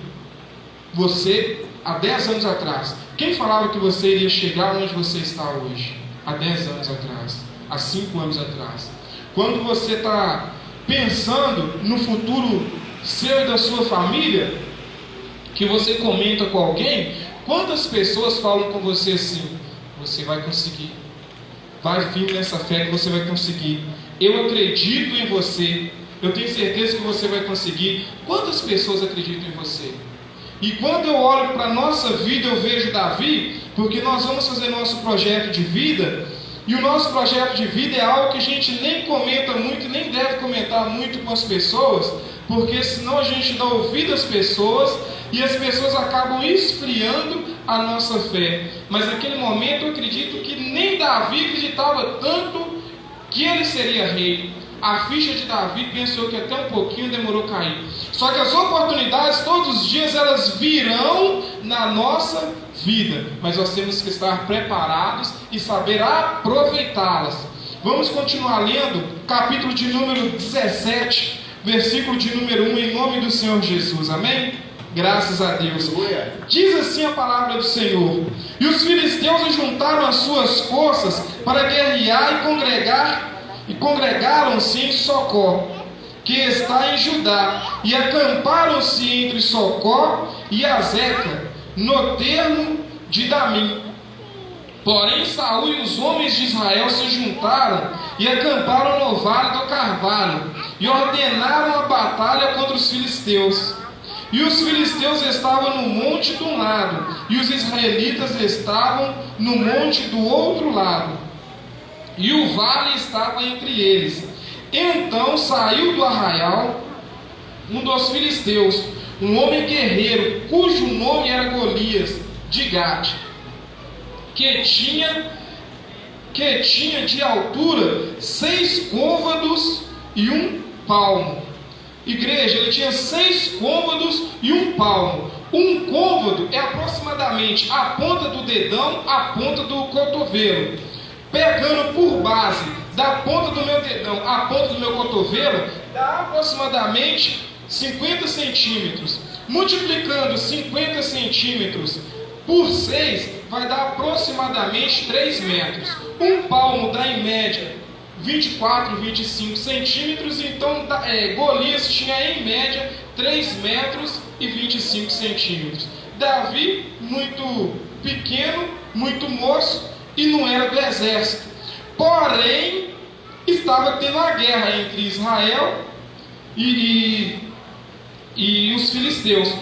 Você há 10 anos atrás. Quem falava que você iria chegar onde você está hoje? Há 10 anos atrás, há 5 anos atrás. Quando você está pensando no futuro seu e da sua família, que você comenta com alguém, quantas pessoas falam com você assim: você vai conseguir, vai vir nessa fé que você vai conseguir, eu acredito em você, eu tenho certeza que você vai conseguir. Quantas pessoas acreditam em você? E quando eu olho para a nossa vida, eu vejo Davi, porque nós vamos fazer nosso projeto de vida, e o nosso projeto de vida é algo que a gente nem comenta muito, nem deve comentar muito com as pessoas, porque senão a gente dá ouvido às pessoas, e as pessoas acabam esfriando a nossa fé. Mas naquele momento eu acredito que nem Davi acreditava tanto que ele seria rei. A ficha de Davi pensou que até um pouquinho demorou a cair. Só que as oportunidades todos os dias elas virão na nossa vida, mas nós temos que estar preparados e saber aproveitá-las. Vamos continuar lendo capítulo de número 17, versículo de número 1, em nome do Senhor Jesus, amém? Graças a Deus. Diz assim a palavra do Senhor: e os filisteus juntaram as suas forças para guerrear e congregaram-se em Socó, que está em Judá, e acamparam-se entre Socó e Azeca, no termo de Damim. Porém Saul e os homens de Israel se juntaram e acamparam no vale do Carvalho, e ordenaram a batalha contra os filisteus. E os filisteus estavam no monte de um lado, e os israelitas estavam no monte do outro lado, e o vale estava entre eles. Então saiu do arraial um dos filisteus, um homem guerreiro, cujo nome era Golias, de Gate, que tinha de altura 6 côvados e 1 palmo. Igreja, ele tinha 6 côvados e 1 palmo. Um côvado é aproximadamente a ponta do dedão, a ponta do cotovelo. Pegando por base da ponta do meu dedão à ponta do meu cotovelo, dá aproximadamente 50 centímetros. Multiplicando 50 centímetros por 6, vai dar aproximadamente 3 metros. Um palmo dá em média 24, 25 centímetros, então Golias tinha em média 3 metros e 25 centímetros. Davi, muito pequeno, muito moço, e não era do exército. Porém, estava tendo a guerra entre Israel e os filisteus.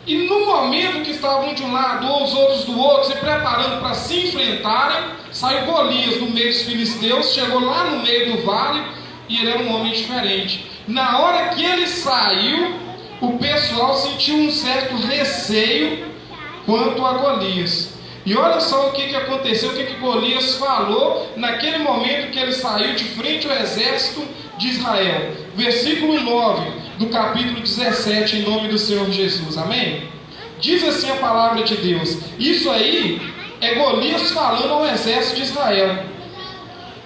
E no momento que estavam de um lado ou os outros do outro, se preparando para se enfrentarem, saiu Golias do meio dos filisteus, chegou lá no meio do vale, e ele era um homem diferente. Na hora que ele saiu, o pessoal sentiu um certo receio quanto a Golias. E olha só o que aconteceu, o que Golias falou naquele momento que ele saiu de frente ao exército de Israel. Versículo 9 do capítulo 17, em nome do Senhor Jesus, amém? Diz assim a palavra de Deus. Isso aí é Golias falando ao exército de Israel: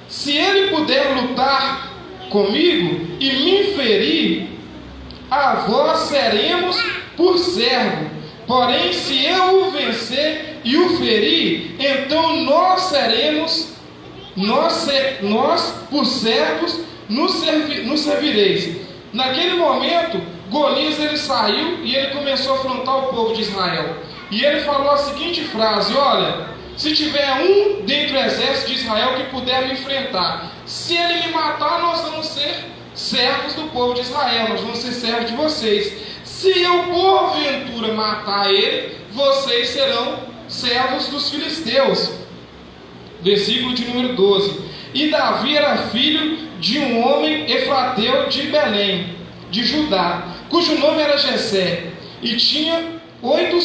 se ele puder lutar comigo e me ferir, a vós seremos por servo. Porém, se eu o vencer e o ferir, então nós seremos, nós por servos, nos servireis. Naquele momento, Golias ele saiu e ele começou a afrontar o povo de Israel. E ele falou a seguinte frase: olha, se tiver um dentro do exército de Israel que puder me enfrentar, se ele me matar, nós vamos ser servos do povo de Israel, nós vamos ser servos de vocês. se eu porventura matar ele, vocês serão servos dos filisteus. Versículo de número 12. E Davi era filho de um homem efrateu de Belém, de Judá, cujo nome era Jessé, e tinha oito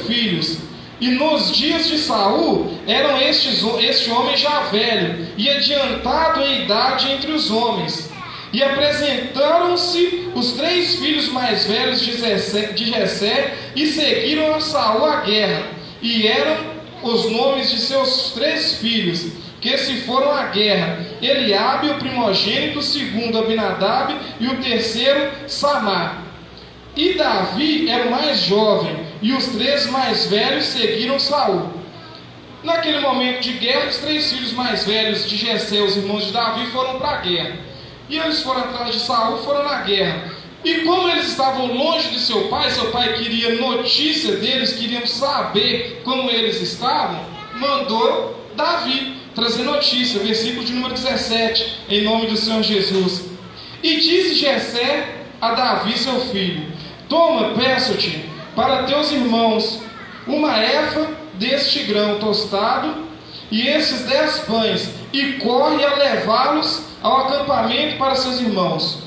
filhos. E nos dias de Saul eram este homem já velho e adiantado em idade entre os homens. E apresentaram-se os 3 filhos mais velhos de Jessé e seguiram a Saul à guerra. E eram os nomes de seus 3 filhos, que se foram à guerra: Eliabe, o primogênito, o segundo Abinadab e o terceiro Samá. E Davi era o mais jovem, e os 3 mais velhos seguiram Saul. Naquele momento de guerra, os 3 filhos mais velhos de Jessé, os irmãos de Davi, foram para a guerra. E eles foram atrás de Saul, foram na guerra. E como eles estavam longe de seu pai queria notícia deles, queriam saber como eles estavam, mandou Davi trazer notícia. Versículo de número 17, em nome do Senhor Jesus. E disse Jessé a Davi seu filho: toma, peço-te, para teus irmãos, uma efa deste grão tostado e esses 10 pães, e corre a levá-los ao acampamento para seus irmãos.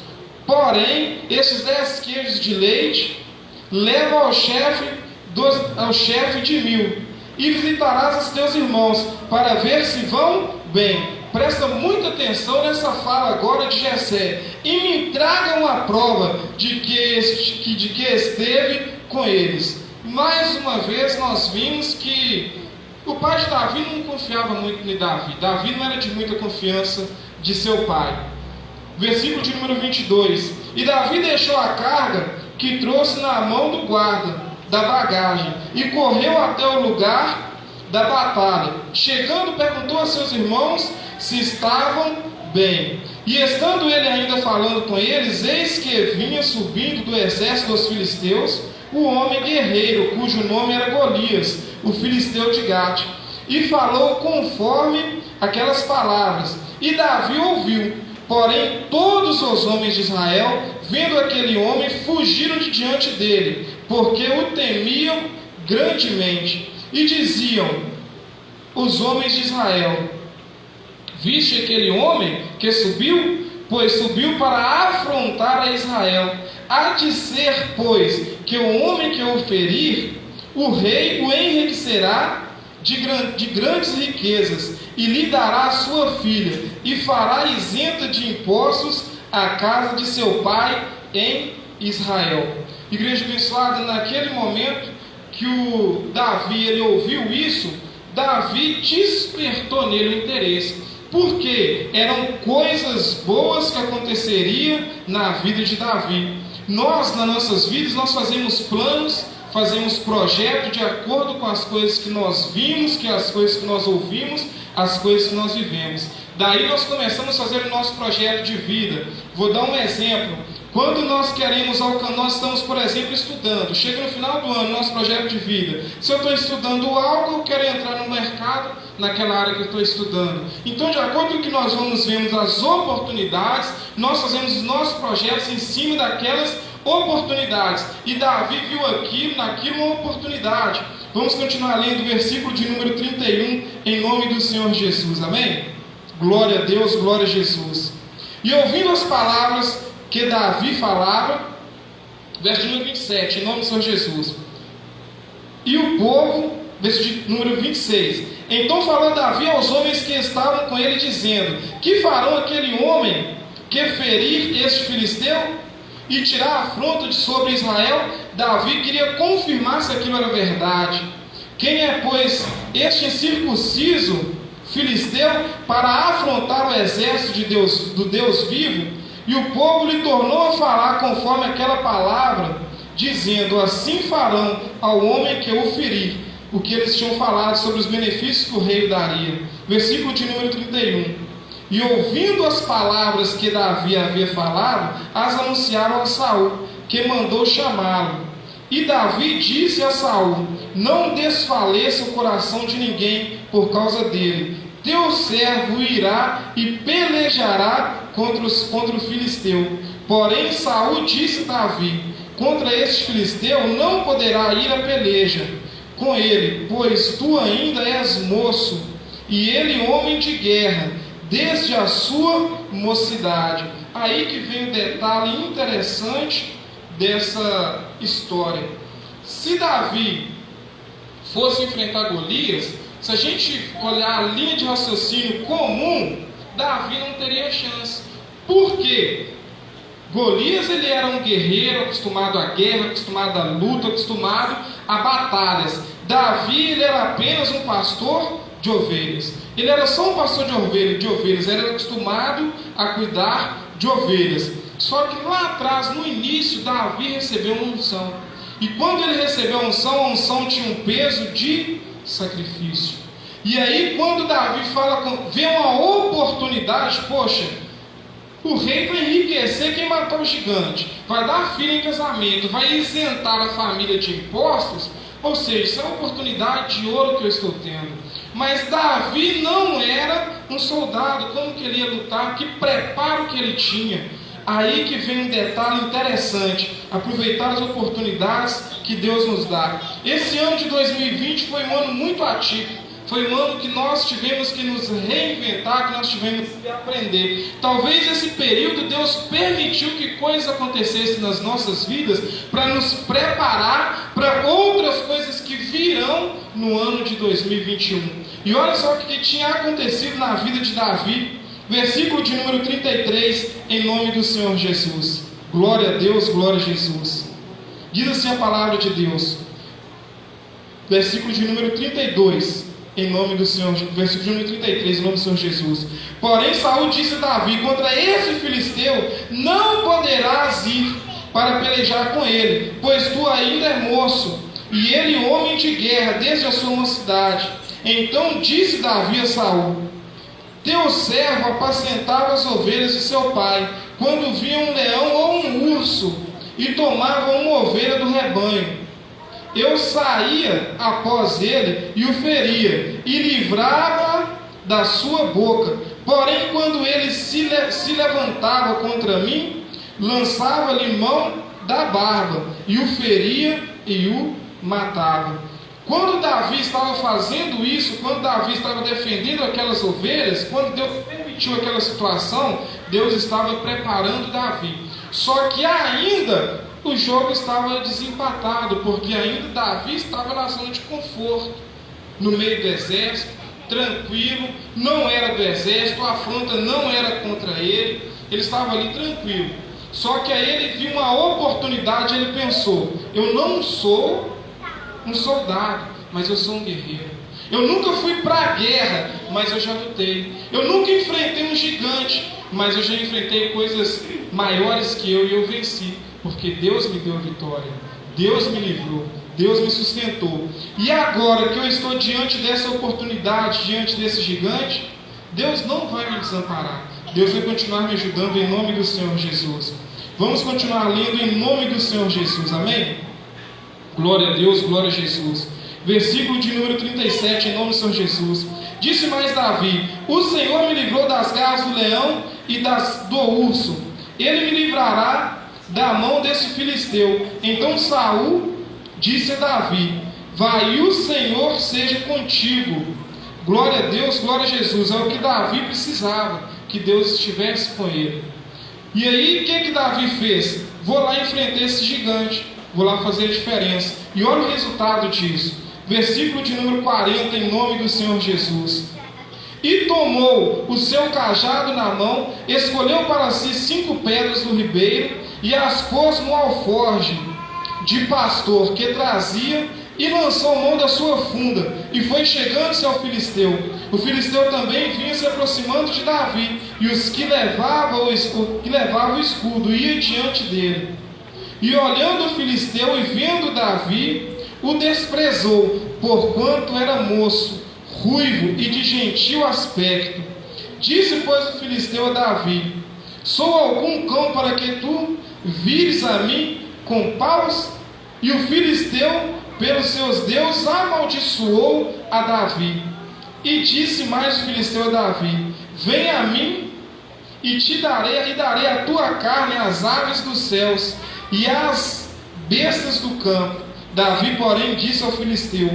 Porém, estes 10 queijos de leite leva ao chefe de 1000, e visitarás os teus irmãos, para ver se vão bem. Presta muita atenção nessa fala agora de Jessé. E me traga uma prova de que esteve com eles. Mais uma vez nós vimos que o pai de Davi não confiava muito em Davi. Davi não era de muita confiança de seu pai. Versículo de número 22. E Davi deixou a carga que trouxe na mão do guarda da bagagem e correu até o lugar da batalha. Chegando, perguntou a seus irmãos se estavam bem. E estando ele ainda falando com eles, eis que vinha subindo do exército dos filisteus o homem guerreiro, cujo nome era Golias, o filisteu de Gate, e falou conforme aquelas palavras. E Davi ouviu. Porém, todos os homens de Israel, vendo aquele homem, fugiram de diante dele, porque o temiam grandemente. E diziam os homens de Israel: viste aquele homem que subiu? Pois subiu para afrontar a Israel. Há de ser, pois, que o homem que o ferir, o rei o enriquecerá de grandes riquezas, e lhe dará a sua filha, e fará isenta de impostos a casa de seu pai em Israel. Igreja abençoada, naquele momento que o Davi ele ouviu isso, Davi despertou nele o interesse, porque eram coisas boas que aconteceriam na vida de Davi. Nós, nas nossas vidas, nós fazemos planos, fazemos projetos de acordo com as coisas que nós vimos, as coisas que nós ouvimos, as coisas que nós vivemos. Daí nós começamos a fazer o nosso projeto de vida. Vou dar um exemplo. Quando nós queremos alcançar, nós estamos, por exemplo, estudando. Chega no final do ano, nosso projeto de vida. Se eu estou estudando algo, eu quero entrar no mercado naquela área que eu estou estudando. Então, de acordo com o que nós vamos vendo as oportunidades, nós fazemos os nossos projetos em cima daquelas oportunidades. E Davi viu naquilo uma oportunidade. Vamos continuar lendo o versículo de número 31, em nome do Senhor Jesus. Amém? Glória a Deus, glória a Jesus. E ouvindo as palavras que Davi falava, verso de número 27, em nome do Senhor Jesus. E o povo, verso de número 26. Então falou Davi aos homens que estavam com ele, dizendo: que farão aquele homem que ferir este filisteu e tirar a afronta de sobre Israel? Davi queria confirmar se aquilo era verdade. Quem é, pois, este incircunciso filisteu para afrontar o exército de Deus, do Deus vivo? E o povo lhe tornou a falar conforme aquela palavra, dizendo: assim farão ao homem que o ferir. O que eles tinham falado sobre os benefícios que o rei daria. Versículo de número 31. E ouvindo as palavras que Davi havia falado, as anunciaram a Saul, que mandou chamá-lo. E Davi disse a Saul: não desfaleça o coração de ninguém por causa dele. Teu servo irá e pelejará contra o filisteu. Porém Saul disse a Davi: contra este filisteu, não poderá ir a peleja com ele, pois tu ainda és moço, e ele homem de guerra, desde a sua mocidade. Aí que vem o detalhe interessante dessa história. Se Davi fosse enfrentar Golias, se a gente olhar a linha de raciocínio comum, Davi não teria chance. Por quê? Golias, ele era um guerreiro acostumado à guerra, acostumado à luta, acostumado a batalhas. Davi, ele era apenas um pastor de ovelhas. Ele era só um pastor de ovelhas, ele era acostumado a cuidar de ovelhas. Só que lá atrás, no início, Davi recebeu uma unção. E quando ele recebeu a unção tinha um peso de sacrifício. E aí, quando Davi vê uma oportunidade, poxa, o rei vai enriquecer quem matou o gigante, vai dar filho em casamento, vai isentar a família de impostos. Ou seja, isso é uma oportunidade de ouro que eu estou tendo. Mas Davi não era um soldado. Como que ele ia lutar? Que preparo que ele tinha? Aí que vem um detalhe interessante: aproveitar as oportunidades que Deus nos dá. Esse ano de 2020 foi um ano muito atípico. Foi um ano que nós tivemos que nos reinventar, que nós tivemos que aprender. Talvez esse período Deus permitiu que coisas acontecessem nas nossas vidas para nos preparar para outras coisas que virão no ano de 2021. E olha só o que tinha acontecido na vida de Davi. Versículo de número 33, em nome do Senhor Jesus. Glória a Deus, glória a Jesus. Diz assim a palavra de Deus. Versículo de número 32. Em nome do Senhor, versículo número 33, em nome do Senhor Jesus. Porém Saul disse a Davi: contra esse filisteu não poderás ir para pelejar com ele, pois tu ainda é moço, e ele homem de guerra desde a sua mocidade. Então disse Davi a Saul: teu servo apacentava as ovelhas de seu pai, quando via um leão ou um urso, e tomava uma ovelha do rebanho. Eu saía após ele e o feria, e livrava da sua boca. Porém, quando ele se levantava contra mim, lançava-lhe mão da barba, e o feria e o matava. Quando Davi estava fazendo isso, quando Davi estava defendendo aquelas ovelhas, quando Deus permitiu aquela situação, Deus estava preparando Davi. Só que ainda o jogo estava desempatado, porque ainda Davi estava na zona de conforto, no meio do exército, tranquilo, não era do exército, a afronta não era contra ele, ele estava ali tranquilo. Só que aí ele viu uma oportunidade, ele pensou: eu não sou um soldado, mas eu sou um guerreiro. Eu nunca fui para a guerra, mas eu já lutei. Eu nunca enfrentei um gigante, mas eu já enfrentei coisas maiores que eu, e eu venci. Porque Deus me deu a vitória, Deus me livrou, Deus me sustentou. E agora que eu estou diante dessa oportunidade, diante desse gigante, Deus não vai me desamparar. Deus vai continuar me ajudando em nome do Senhor Jesus. Vamos continuar lendo em nome do Senhor Jesus, amém? Glória a Deus, glória a Jesus. Versículo de número 37, em nome do Senhor Jesus. Disse mais Davi: o Senhor me livrou das garras do leão e do urso. Ele me livrará da mão desse filisteu. Então Saul disse a Davi: vai, o Senhor seja contigo. Glória a Deus, glória a Jesus. É o que Davi precisava, que Deus estivesse com ele. E aí, o que Davi fez? Vou lá enfrentar esse gigante, vou lá fazer a diferença. E olha o resultado disso. Versículo de número 40, em nome do Senhor Jesus. E tomou o seu cajado na mão, escolheu para si 5 pedras do ribeiro, e as pôs no alforje de pastor que trazia, e lançou mão da sua funda, e foi chegando-se ao filisteu. O filisteu também vinha se aproximando de Davi, e os que levavam o escudo ia diante dele. E olhando o filisteu e vendo Davi, o desprezou, porquanto era moço, ruivo e de gentil aspecto. Disse, pois, o filisteu a Davi: sou algum cão para que tu vires a mim com paus? E o filisteu, pelos seus deuses, amaldiçoou a Davi. E disse mais o filisteu a Davi: vem a mim, e darei a tua carne às aves dos céus, e às bestas do campo. Davi, porém, disse ao filisteu: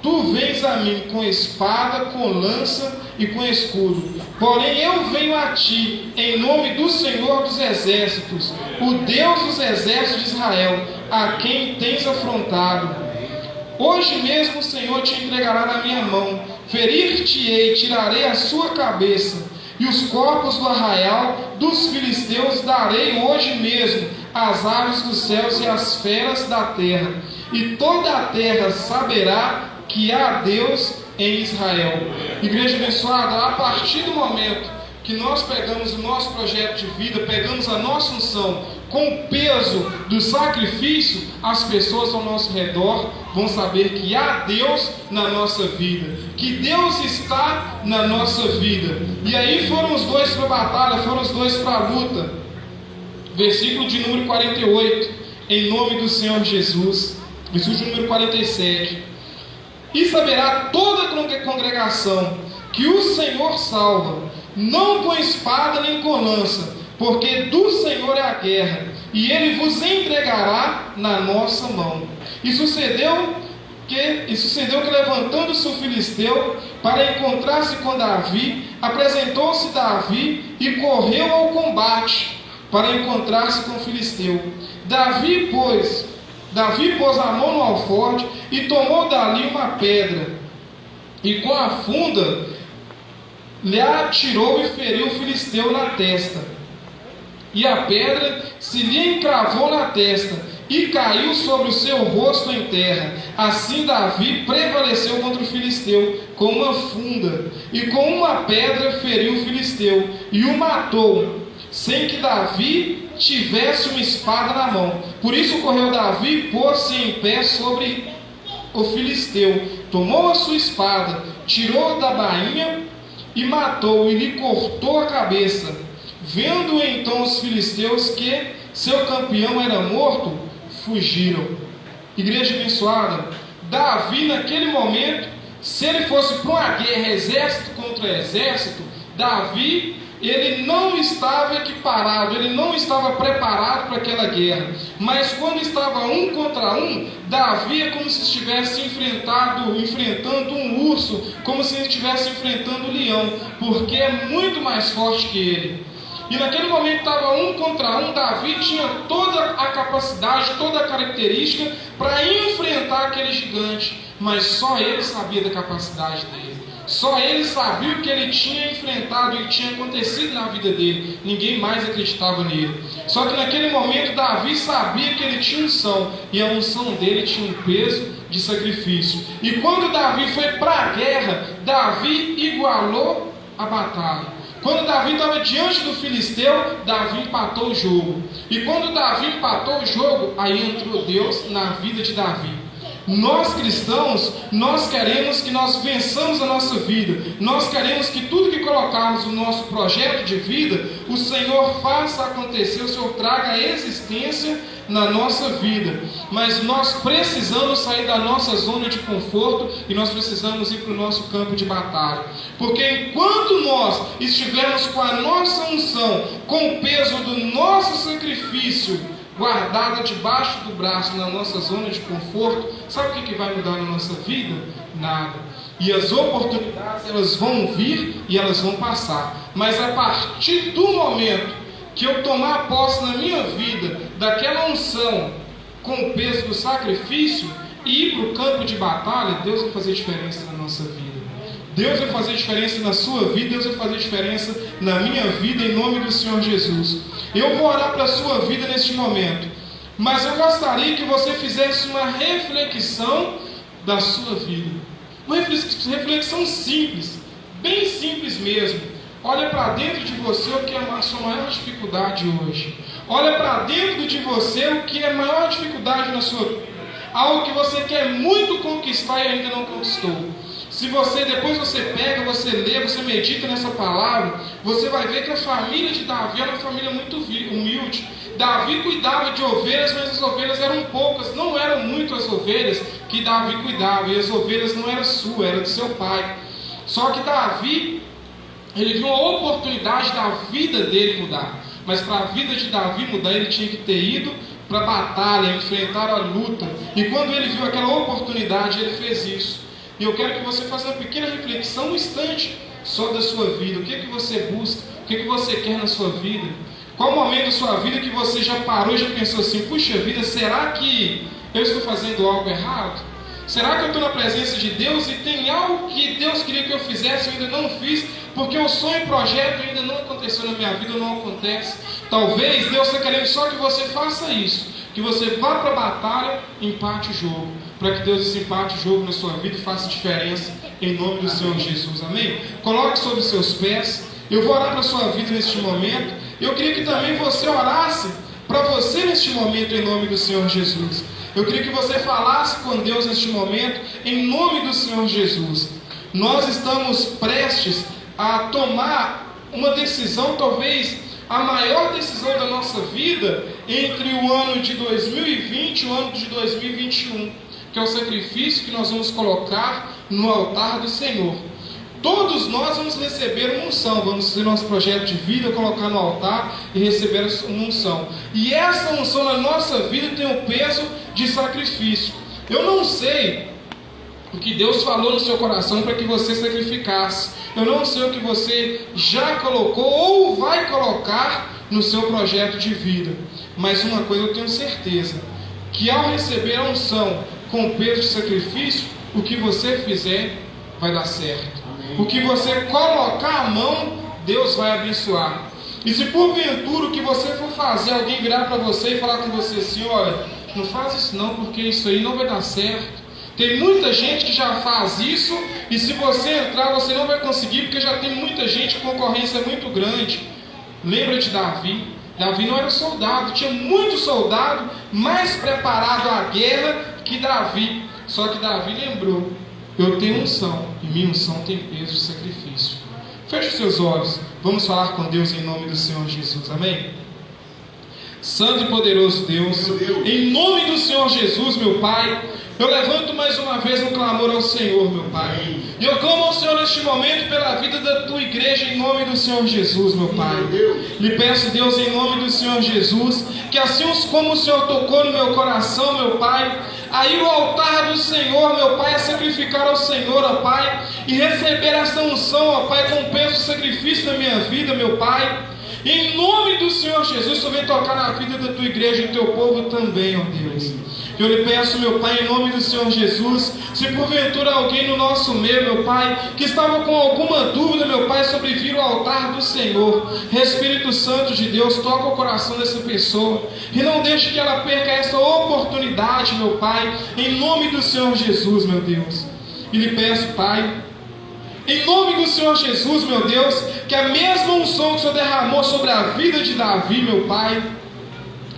Tu vens a mim com espada, com lança e com escudo, porém eu venho a ti em nome do Senhor dos exércitos, o Deus dos exércitos de Israel, a quem tens afrontado. Hoje mesmo o Senhor te entregará na minha mão, ferir-te-ei, tirarei a sua cabeça, e os corpos do arraial dos filisteus darei hoje mesmo às aves dos céus e às feras da terra, e toda a terra saberá que há Deus em Israel. Igreja abençoada, a partir do momento que nós pegamos o nosso projeto de vida, pegamos a nossa unção com o peso do sacrifício, as pessoas ao nosso redor vão saber que há Deus na nossa vida, que Deus está na nossa vida. E aí foram os dois para a batalha, foram os dois para a luta. Versículo de número 48, em nome do Senhor Jesus. Versículo de número 47. E saberá toda a congregação que o Senhor salva, não com espada nem com lança, porque do Senhor é a guerra, e Ele vos entregará na nossa mão. E sucedeu que levantando-se o filisteu para encontrar-se com Davi, apresentou-se Davi e correu ao combate para encontrar-se com o filisteu. Davi pôs a mão no alforje e tomou dali uma pedra, e com a funda lhe atirou e feriu o filisteu na testa. E a pedra se lhe encravou na testa e caiu sobre o seu rosto em terra. Assim Davi prevaleceu contra o filisteu com uma funda, e com uma pedra feriu o filisteu e o matou, sem que Davi tivesse uma espada na mão. Por isso correu Davi e pôs-se em pé sobre o filisteu, tomou a sua espada, tirou da bainha e matou, e lhe cortou a cabeça. Vendo então os filisteus que seu campeão era morto, fugiram. Igreja abençoada, Davi naquele momento, se ele fosse para uma guerra, exército contra exército, Davi, ele não estava equiparado, ele não estava preparado para aquela guerra. Mas quando estava um contra um, Davi é como se estivesse enfrentando um urso, como se estivesse enfrentando um leão, porque é muito mais forte que ele. E naquele momento estava um contra um, Davi tinha toda a capacidade, toda a característica para enfrentar aquele gigante, mas só ele sabia da capacidade dele. Só ele sabia o que ele tinha enfrentado e o que tinha acontecido na vida dele. Ninguém mais acreditava nele. Só que naquele momento Davi sabia que ele tinha unção, e a unção dele tinha um peso de sacrifício. E quando Davi foi para a guerra, Davi igualou a batalha. Quando Davi estava diante do filisteu, Davi empatou o jogo. E quando Davi empatou o jogo, aí entrou Deus na vida de Davi. Nós cristãos, nós queremos que nós vençamos a nossa vida. Nós queremos que tudo que colocarmos no nosso projeto de vida, o Senhor faça acontecer, o Senhor traga a existência na nossa vida. Mas nós precisamos sair da nossa zona de conforto e nós precisamos ir para o nosso campo de batalha. Porque enquanto nós estivermos com a nossa unção, com o peso do nosso sacrifício guardada debaixo do braço, na nossa zona de conforto, sabe o que vai mudar na nossa vida? Nada. E as oportunidades, elas vão vir e elas vão passar. Mas a partir do momento que eu tomar posse na minha vida daquela unção com o peso do sacrifício e ir para o campo de batalha, Deus vai fazer diferença na nossa vida. Deus vai fazer diferença na sua vida, Deus vai fazer diferença na minha vida, em nome do Senhor Jesus. Eu vou orar para a sua vida neste momento, mas eu gostaria que você fizesse uma reflexão da sua vida. Uma reflexão simples, bem simples mesmo. Olha para dentro de você o que é a sua maior dificuldade hoje. Olha para dentro de você o que é a maior dificuldade na sua vida. Algo que você quer muito conquistar e ainda não conquistou. Se você, depois você pega, você lê, você medita nessa palavra, você vai ver que a família de Davi era uma família muito humilde. Davi cuidava de ovelhas, mas as ovelhas eram poucas, não eram muito as ovelhas que Davi cuidava, e as ovelhas não eram suas, eram do seu pai. Só que Davi, ele viu uma oportunidade da vida dele mudar, mas para a vida de Davi mudar, ele tinha que ter ido para a batalha, enfrentar a luta. E quando ele viu aquela oportunidade, ele fez isso. E eu quero que você faça uma pequena reflexão, um instante só da sua vida. O que é que você busca? O que é que você quer na sua vida? Qual momento da sua vida que você já parou e já pensou assim: puxa vida, será que eu estou fazendo algo errado? Será que eu estou na presença de Deus e tem algo que Deus queria que eu fizesse e eu ainda não fiz, porque o sonho e projeto ainda não aconteceu na minha vida, não acontece? Talvez Deus está querendo só que você faça isso, que você vá para a batalha e empate o jogo, para que Deus empate o jogo na sua vida e faça diferença em nome do Senhor Jesus, amém? Coloque sobre os seus pés. Eu vou orar para a sua vida neste momento. Eu queria que também você orasse para você neste momento em nome do Senhor Jesus. Eu queria que você falasse com Deus neste momento em nome do Senhor Jesus. Nós estamos prestes a tomar uma decisão, talvez a maior decisão da nossa vida, entre o ano de 2020 e o ano de 2021, que é o sacrifício que nós vamos colocar no altar do Senhor. Todos nós vamos receber uma unção, vamos fazer nosso projeto de vida, colocar no altar e receber uma unção. E essa unção na nossa vida tem o peso de sacrifício. Eu não sei o que Deus falou no seu coração para que você sacrificasse. Eu não sei o que você já colocou ou vai colocar no seu projeto de vida. Mas uma coisa eu tenho certeza, que ao receber a unção com o peso de sacrifício, o que você fizer vai dar certo. O que você colocar a mão, Deus vai abençoar. E se porventura o que você for fazer, alguém virar para você e falar com você assim: olha, não faz isso não, porque isso aí não vai dar certo. Tem muita gente que já faz isso, e se você entrar, você não vai conseguir, porque já tem muita gente, a concorrência é muito grande. Lembra de Davi? Davi não era soldado, tinha muito soldado mais preparado à guerra que Davi. Só que Davi lembrou: eu tenho unção, e minha unção tem peso de sacrifício. Feche os seus olhos, vamos falar com Deus em nome do Senhor Jesus, amém? Santo e poderoso Deus, em nome do Senhor Jesus, meu Pai, eu levanto mais uma vez um clamor ao Senhor, meu Pai. E eu clamo ao Senhor neste momento pela vida da tua igreja, em nome do Senhor Jesus, meu Pai. Lhe peço, Deus, em nome do Senhor Jesus, que assim como o Senhor tocou no meu coração, meu Pai, aí o altar do Senhor, meu Pai, é sacrificar ao Senhor, ó Pai, e receber essa unção, ó Pai, com peso de sacrifício na minha vida, meu Pai. Em nome do Senhor Jesus, tu vem tocar na vida da tua igreja e do teu povo também, ó Deus. Eu lhe peço, meu Pai, em nome do Senhor Jesus, se porventura alguém no nosso meio, meu Pai, que estava com alguma dúvida, meu Pai, sobre vir ao altar do Senhor, Espírito Santo de Deus, toca o coração dessa pessoa e não deixe que ela perca essa oportunidade, meu Pai, em nome do Senhor Jesus, meu Deus. E lhe peço, Pai, em nome do Senhor Jesus, meu Deus, que a mesma unção que o Senhor derramou sobre a vida de Davi, meu Pai,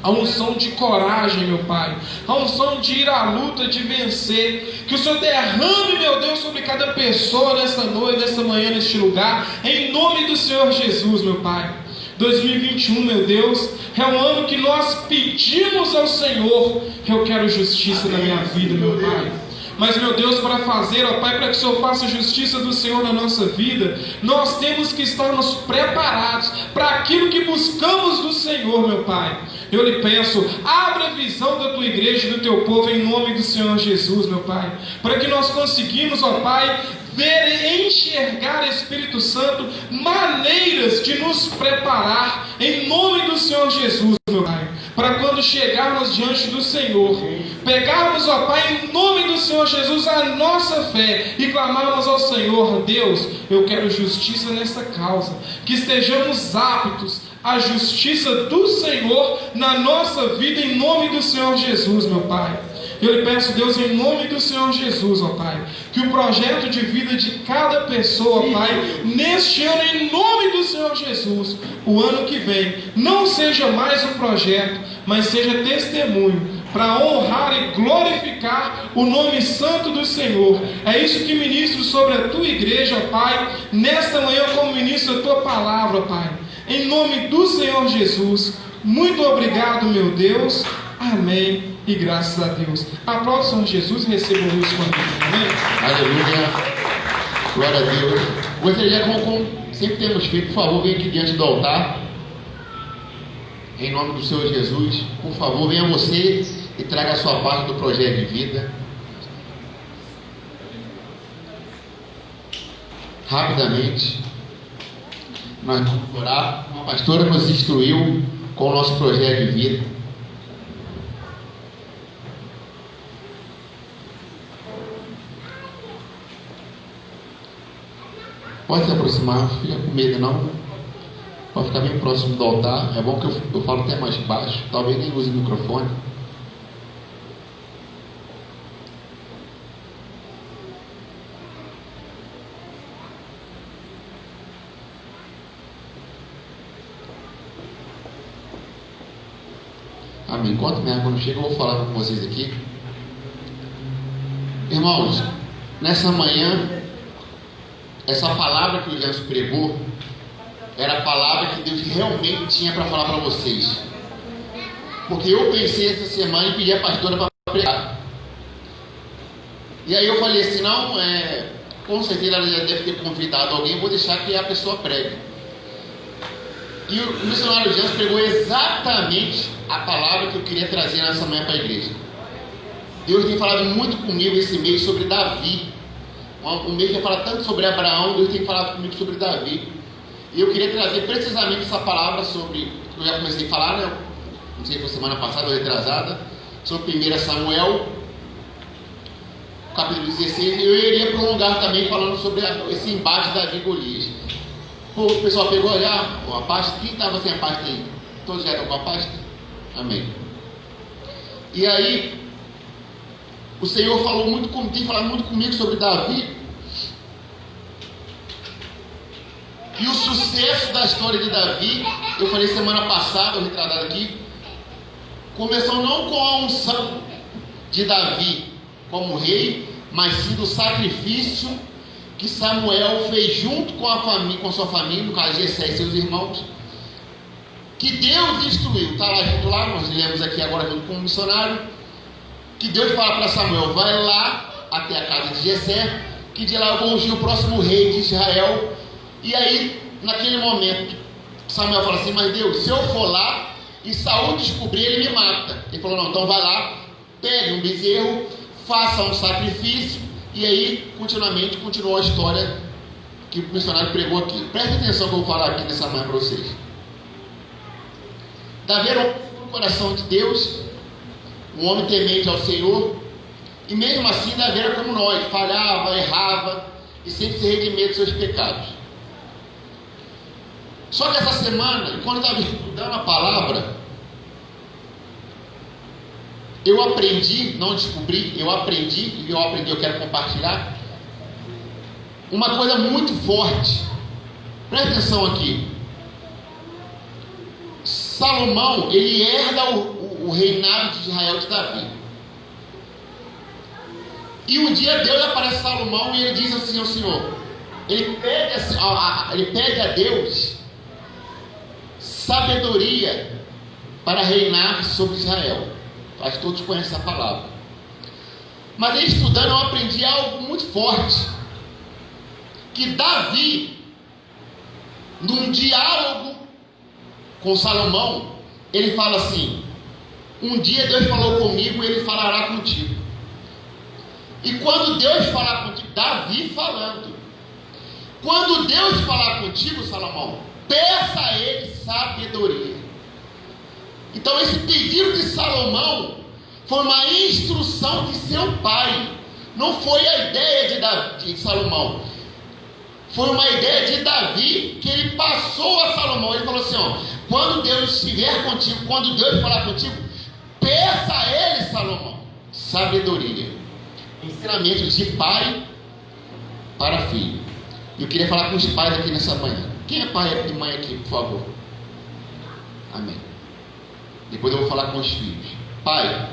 a unção de coragem, meu Pai, a unção de ir à luta, de vencer, que o Senhor derrame, meu Deus, sobre cada pessoa nessa noite, nessa manhã, neste lugar, em nome do Senhor Jesus, meu Pai. 2021, meu Deus, é um ano que nós pedimos ao Senhor: eu quero justiça na minha vida, meu Pai. Mas, meu Deus, para fazer, ó Pai, para que o Senhor faça a justiça do Senhor na nossa vida, nós temos que estarmos preparados para aquilo que buscamos do Senhor, meu Pai. Eu lhe peço, abra a visão da tua igreja e do teu povo em nome do Senhor Jesus, meu Pai, para que nós conseguimos, ó Pai, ver e enxergar, Espírito Santo, maneiras de nos preparar em nome do Senhor Jesus, meu Pai, para quando chegarmos diante do Senhor, pegarmos, ó Pai, em nome do Senhor Jesus, a nossa fé e clamarmos ao Senhor: Deus, eu quero justiça nessa causa, que estejamos aptos à justiça do Senhor na nossa vida, em nome do Senhor Jesus, meu Pai. Eu lhe peço, Deus, em nome do Senhor Jesus, ó Pai, que o projeto de vida de cada pessoa, ó Pai, neste ano, em nome do Senhor Jesus, o ano que vem, não seja mais um projeto, mas seja testemunho para honrar e glorificar o nome santo do Senhor. É isso que ministro sobre a tua igreja, ó Pai, nesta manhã, como ministro a tua palavra, Pai, em nome do Senhor Jesus. Muito obrigado, meu Deus. Amém. E graças a Deus. Aplauda o Senhor Jesus e receba o luz comigo. Amém. Aleluia. Glória a Deus. Gostaria, como sempre temos feito, por favor, venha aqui diante do altar. Em nome do Senhor Jesus, por favor, venha você e traga a sua parte do projeto de vida. Rapidamente, nós vamos orar. A pastora nos instruiu com o nosso projeto de vida. Pode se aproximar, não fica com medo não. Pode ficar bem próximo do altar. É bom que eu falo até mais baixo. Talvez nem use o microfone. Amém. Enquanto minha água não chega, eu vou falar com vocês aqui. Irmãos, nessa manhã, essa palavra que o Janso pregou era a palavra que Deus realmente tinha para falar para vocês. Porque eu pensei essa semana em pedir a pastora para pregar. E aí eu falei assim, não, com certeza ela já deve ter convidado alguém, eu vou deixar que a pessoa pregue. E o missionário Janso pregou exatamente a palavra que eu queria trazer nessa manhã para a igreja. Deus tem falado muito comigo esse mês sobre Davi. Um mês que fala tanto sobre Abraão, Deus tem falado comigo sobre Davi. E eu queria trazer precisamente essa palavra sobre, eu já comecei a falar, né? Não sei se foi semana passada ou retrasada, sobre 1 Samuel, capítulo 16, e eu iria prolongar também falando sobre esse embate de Davi e Golias. O pessoal pegou já a pasta, quem estava sem a pasta aí? Todos já estão com a pasta? Amém. E aí, o Senhor tem falado muito comigo sobre Davi. E o sucesso da história de Davi, eu falei semana passada, eu retratado aqui, começou não com a unção de Davi como rei, mas sim do sacrifício que Samuel fez junto com sua família, no caso de Jessé e seus irmãos, que Deus instruiu. Está lá junto lá, nós lemos aqui agora junto com o missionário, que Deus fala para Samuel, vai lá até a casa de Jessé, que de lá eu vou ungir o próximo rei de Israel. E aí, naquele momento, Samuel fala assim, mas Deus, se eu for lá e Saul descobrir, ele me mata. Ele falou, não, então vai lá, pegue um bezerro, faça um sacrifício. E aí, continuou a história que o missionário pregou aqui. Preste atenção que eu vou falar aqui nessa manhã para vocês. Davi era um coração de Deus, um homem temente ao Senhor, e mesmo assim Davi era como nós, falhava, errava, e sempre se redimia dos seus pecados. Só que essa semana, enquanto eu estava estudando a palavra, eu aprendi, não descobri, eu aprendi, eu quero compartilhar, uma coisa muito forte. Presta atenção aqui. Salomão, ele herda o reinado de Israel de Davi. E um dia Deus aparece a Salomão e ele diz assim ao Senhor, ele pede a Deus sabedoria para reinar sobre Israel. Acho que todos conhecem essa palavra. Mas aí estudando eu aprendi algo muito forte, que Davi, num diálogo com Salomão, ele fala assim, um dia Deus falou comigo e ele falará contigo. E quando Deus falar contigo, Davi falando, quando Deus falar contigo, Salomão, peça a ele sabedoria. Então esse pedido de Salomão foi uma instrução de seu pai. Não foi a ideia de Salomão. Foi uma ideia de Davi que ele passou a Salomão. Ele falou assim, ó, quando Deus estiver contigo, quando Deus falar contigo, peça a ele, Salomão, sabedoria. Ensinamento de pai para filho. Eu queria falar com os pais aqui nessa manhã. Quem é pai e mãe aqui, por favor? Amém. Depois eu vou falar com os filhos. Pai,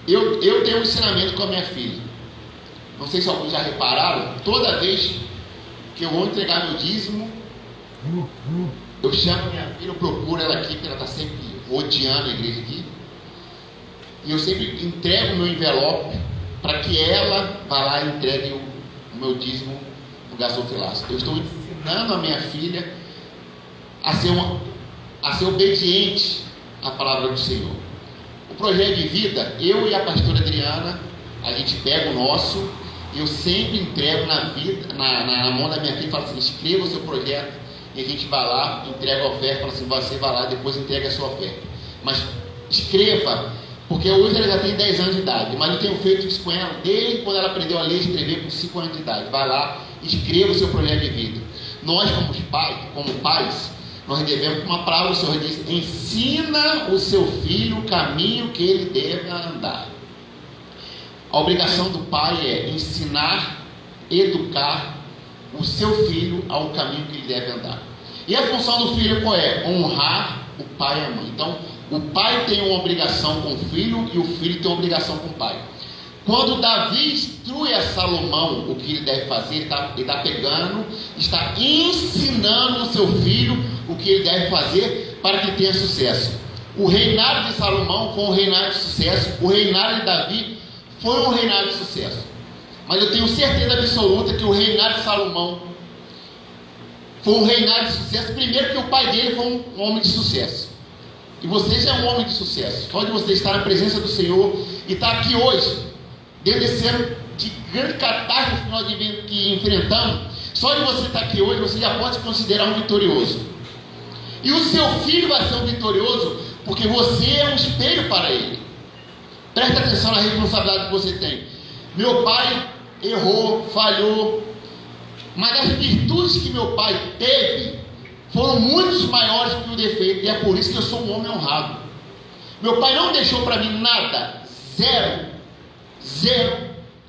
eu tenho um ensinamento com a minha filha. Não sei se alguns já repararam. Toda vez que eu vou entregar meu dízimo, eu chamo minha filha, eu procuro ela aqui, porque ela está sempre rodeando a igreja aqui. E eu sempre entrego o meu envelope para que ela vá lá e entregue o meu dízimo no gasofilaço. Eu estou ensinando a minha filha a ser a ser obediente à palavra do Senhor. O projeto de vida, eu e a pastora Adriana, a gente pega o nosso, eu sempre entrego na mão da minha filha e falo assim: escreva o seu projeto, e a gente vai lá, entrega a oferta, fala assim: você vai lá, depois entrega a sua oferta. Mas escreva, porque hoje ela já tem 10 anos de idade, mas eu tenho feito isso com ela desde quando ela aprendeu a ler e escrever com 5 anos de idade. Vai lá, escreva o seu projeto de vida. Nós, como pais, nós devemos, uma palavra, o Senhor diz: ensina o seu filho o caminho que ele deve andar. A obrigação do pai é ensinar, educar o seu filho ao caminho que ele deve andar. E a função do filho qual é? Honrar o pai e a mãe. Então, o pai tem uma obrigação com o filho e o filho tem uma obrigação com o pai. Quando Davi instrui a Salomão o que ele deve fazer, ele está pegando, está ensinando o seu filho o que ele deve fazer para que tenha sucesso. O reinado de Salomão foi um reinado de sucesso, o reinado de Davi foi um reinado de sucesso. Mas eu tenho certeza absoluta que o reinado de Salomão foi um reinado de sucesso, primeiro que o pai dele foi um homem de sucesso. E você já é um homem de sucesso. Só de você estar na presença do Senhor e estar aqui hoje, dentro desse ano de grande catástrofe que nós enfrentamos, só de você estar aqui hoje, você já pode se considerar um vitorioso. E o seu filho vai ser um vitorioso, porque você é um espelho para ele. Presta atenção na responsabilidade que você tem. Meu pai errou, falhou, mas as virtudes que meu pai teve foram muito maiores que o defeito, e é por isso que eu sou um homem honrado. Meu pai não deixou para mim nada, zero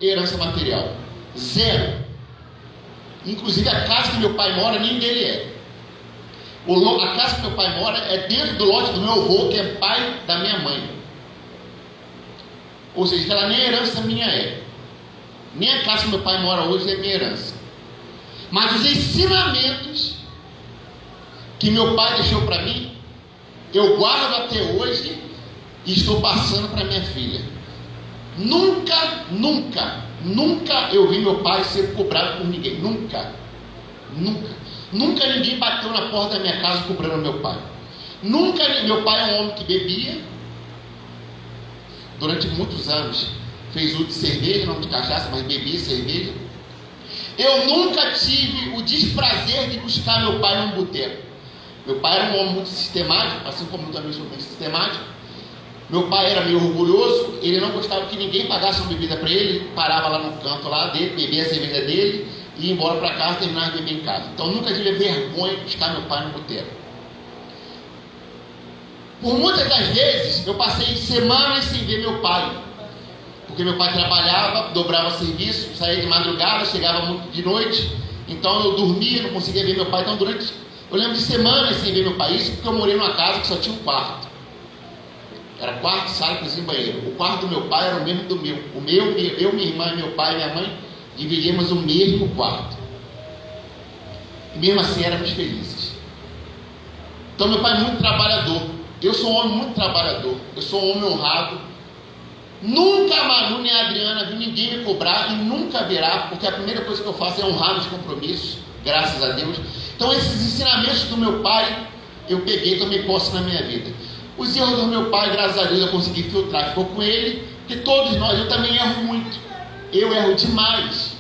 herança material, zero. Inclusive a casa que meu pai mora, nem dele é. A casa que meu pai mora é dentro do lote do meu avô, que é pai da minha mãe. Ou seja, ela nem herança minha é. Nem a casa que meu pai mora hoje é minha herança. Mas os ensinamentos que meu pai deixou para mim, eu guardo até hoje e estou passando para minha filha. Nunca eu vi meu pai ser cobrado por ninguém. Nunca ninguém bateu na porta da minha casa cobrando meu pai. Meu pai é um homem que bebia durante muitos anos, fez uso de cerveja, não de cachaça, mas bebia cerveja. Eu nunca tive o desprazer de buscar meu pai num boteco. Meu pai era um homem muito sistemático, assim como eu também sou muito sistemático. Meu pai era meio orgulhoso, ele não gostava que ninguém pagasse uma bebida para ele, ele parava lá no canto lá dele, bebia a cerveja dele, e ia embora para casa e terminava de beber em casa. Então nunca tive vergonha de buscar meu pai no boteco. Por muitas das vezes eu passei semanas sem ver meu pai, porque meu pai trabalhava, dobrava serviço, saía de madrugada, chegava muito de noite, então eu dormia, não conseguia ver meu pai. Então eu lembro de semanas sem ver meu pai, isso porque eu morei numa casa que só tinha um quarto. Era quarto, sala, cozinha e banheiro. O quarto do meu pai era o mesmo do meu. Eu, minha irmã, meu pai e minha mãe dividíamos o mesmo quarto. E mesmo assim éramos felizes. Então meu pai é muito trabalhador. Eu sou um homem muito trabalhador. Eu sou um homem honrado. Nunca a Manu nem a Adriana viu ninguém me cobrar e nunca verá, porque a primeira coisa que eu faço é honrar os compromissos, graças a Deus. Então esses ensinamentos do meu pai eu peguei e tomei posse na minha vida. Os erros do meu pai, graças a Deus, eu consegui filtrar. Ficou com ele, porque todos nós, eu também erro muito. Eu erro demais.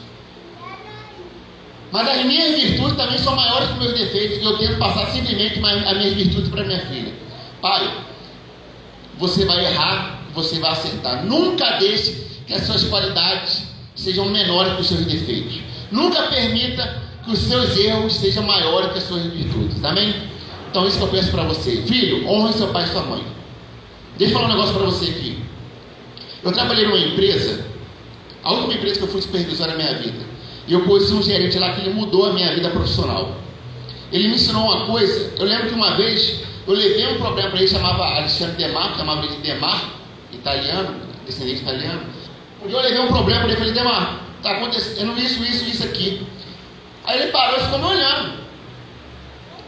Mas as minhas virtudes também são maiores que os meus defeitos, e eu tento passar simplesmente as minhas virtudes para minha filha. Pai, você vai errar, você vai acertar. Nunca deixe que as suas qualidades sejam menores que os seus defeitos. Nunca permita que os seus erros sejam maiores que as suas virtudes. Amém? Então isso que eu peço para você. Filho, honre seu pai e sua mãe. Deixa eu falar um negócio para você aqui. Eu trabalhei numa empresa, a última empresa que eu fui supervisor na minha vida, e eu conheci um gerente lá que ele mudou a minha vida profissional. Ele me ensinou uma coisa. Eu lembro que uma vez eu levei um problema para ele, chamava Alexandre Demar, chamava ele de Demar, italiano, descendente italiano. Um dia eu levei um problema para ele, falei: Demar, está acontecendo isso aqui. Aí ele parou e ficou me olhando.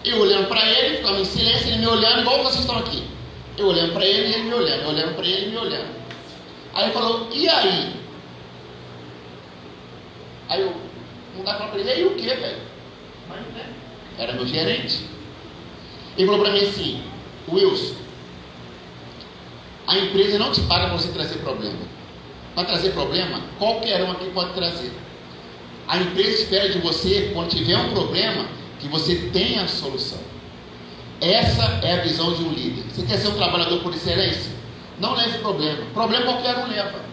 Eu olhando para ele, ficava em silêncio, ele me olhando, igual vocês estão aqui. Eu olhando para ele e ele me olhando, eu olhando para ele e me olhando. Aí ele falou: e aí? Aí eu, não dá para ele, e aí o que, velho? Era meu gerente. Ele falou para mim assim: Wilson, a empresa não te paga para você trazer problema. Para trazer problema, qualquer um aqui pode trazer. A empresa espera de você, quando tiver um problema, que você tenha a solução. Essa é a visão de um líder. Você quer ser um trabalhador por excelência? Não leve problema. Problema qualquer um leva.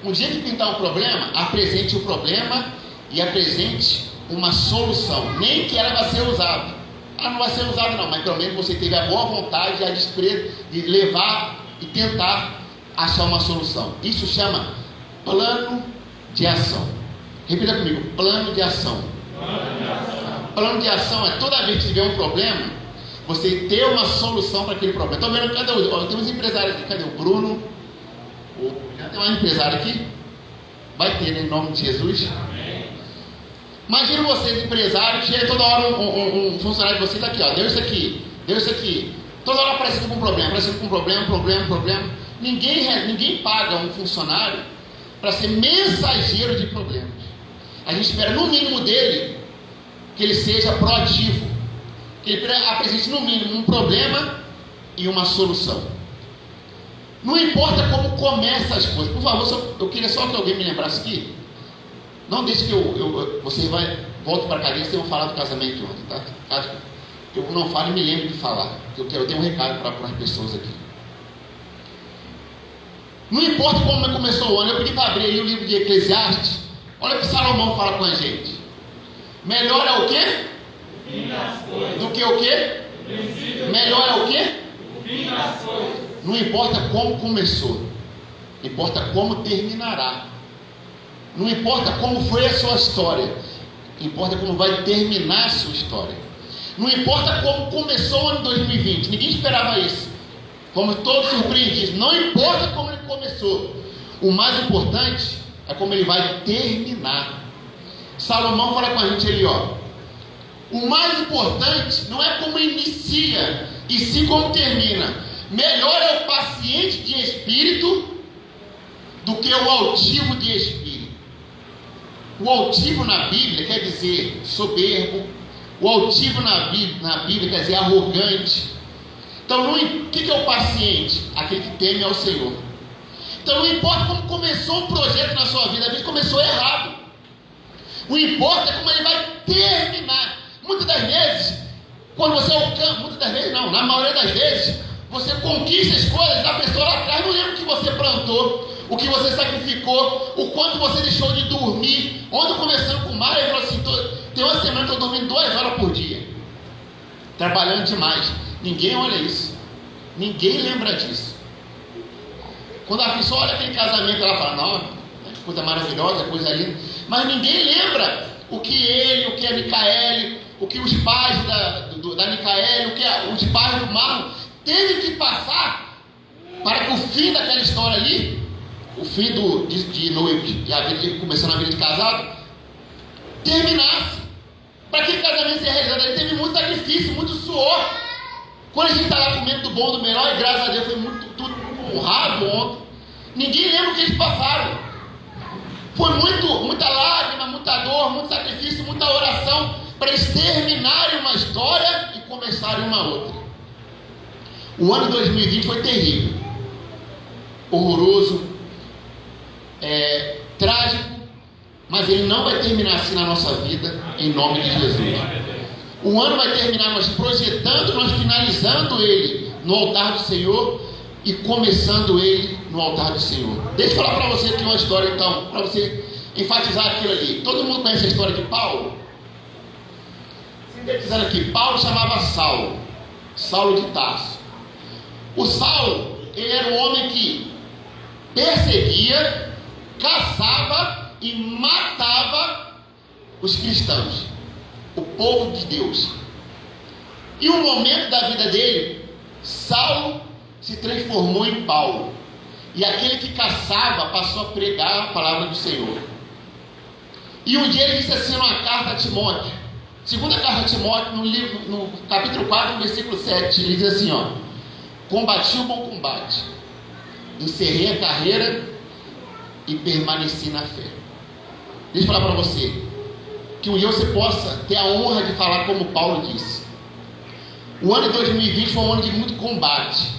Um dia que pintar um problema, apresente o problema e apresente uma solução. Nem que ela vai ser usada. Ela não vai ser usada não, mas pelo menos você teve a boa vontade de levar e tentar achar uma solução. Isso chama plano de ação. Repita comigo, plano de ação. Plano de ação é toda vez que tiver um problema, você ter uma solução para aquele problema. Estou vendo, cadê tem uns empresários aqui, cadê o Bruno? Já tem um empresário aqui? Vai ter, né, em nome de Jesus. Imagina vocês, empresários, chega toda hora um funcionário de vocês aqui, ó, deu isso aqui. Toda hora aparecendo com problema. Ninguém paga um funcionário para ser mensageiro de problemas. A gente espera no mínimo dele que ele seja proativo, que ele apresente no mínimo um problema e uma solução. Não importa como começa as coisas. Por favor, eu queria só que alguém me lembrasse aqui. Não deixe que você volte para a cadeira, vocês vão falar do casamento ontem, tá? Caso eu não fale, me lembre de falar. Eu tenho um recado para as pessoas aqui. Não importa como começou o ano, eu pedi para abrir aí o livro de Eclesiastes. Olha o que Salomão fala com a gente. Melhor é o quê? O fim das coisas. Do que o quê? Melhor é o quê? O fim das coisas. Não importa como começou, importa como terminará. Não importa como foi a sua história, importa como vai terminar a sua história. Não importa como começou o ano 2020, ninguém esperava isso. Fomos todos surpreendidos. Não importa como ele começou, o mais importante é como ele vai terminar. Salomão fala com a gente ali, ó. O mais importante não é como inicia, e sim como termina. Melhor é o paciente de espírito do que o altivo de espírito. O altivo na Bíblia quer dizer soberbo. O altivo na Bíblia quer dizer arrogante. Então, o que é o paciente? Aquele que teme ao Senhor. Então, não importa como começou um projeto na sua vida, às vezes começou errado. O importa é como ele vai terminar. Muitas das vezes, quando você alcança, muitas das vezes não, na maioria das vezes, você conquista as coisas, a pessoa lá atrás não lembra o que você plantou, o que você sacrificou, o quanto você deixou de dormir. Ontem, conversando com o Mário, ele falou assim: tem uma semana que eu estou dormindo 2 horas por dia, trabalhando demais. Ninguém olha isso, ninguém lembra disso. Quando a pessoa olha aquele casamento, ela fala: não, coisa maravilhosa, coisa linda. Mas ninguém lembra o que ele, o que a Micaele, o que os pais da Micaele, o que os pais do Marlon teve que passar para que o fim daquela história ali, o fim de noivo e a vida começando a vida de casado, terminasse. Para que o casamento seja realizado, ele teve muito sacrifício, muito suor. Quando a gente está lá comendo do bom, do melhor, e graças a Deus foi tudo honrado ontem, ninguém lembra o que eles passaram. Foi muita lágrima, muita dor, muito sacrifício, muita oração, para eles terminarem uma história e começarem uma outra. O ano 2020 foi terrível, horroroso, trágico, mas ele não vai terminar assim na nossa vida, em nome de Jesus. O ano vai terminar nós projetando, nós finalizando ele no altar do Senhor e começando ele no altar do Senhor. Deixa eu falar para você aqui uma história, então, para você enfatizar aquilo ali. Todo mundo conhece a história de Paulo? Sintetizando aqui, Paulo chamava Saulo de Tarso. O Saulo, ele era um homem que perseguia, caçava e matava os cristãos, o povo de Deus. E um momento da vida dele, Saulo se transformou em Paulo, e aquele que caçava passou a pregar a palavra do Senhor. E um dia ele disse assim numa carta a Timóteo, segunda carta a Timóteo, no capítulo 4, no versículo 7, ele diz assim, ó: combati o bom combate, encerrei a carreira e permaneci na fé. Deixa eu falar para você, que um dia você possa ter a honra de falar como Paulo disse: O ano de 2020 foi um ano de muito combate.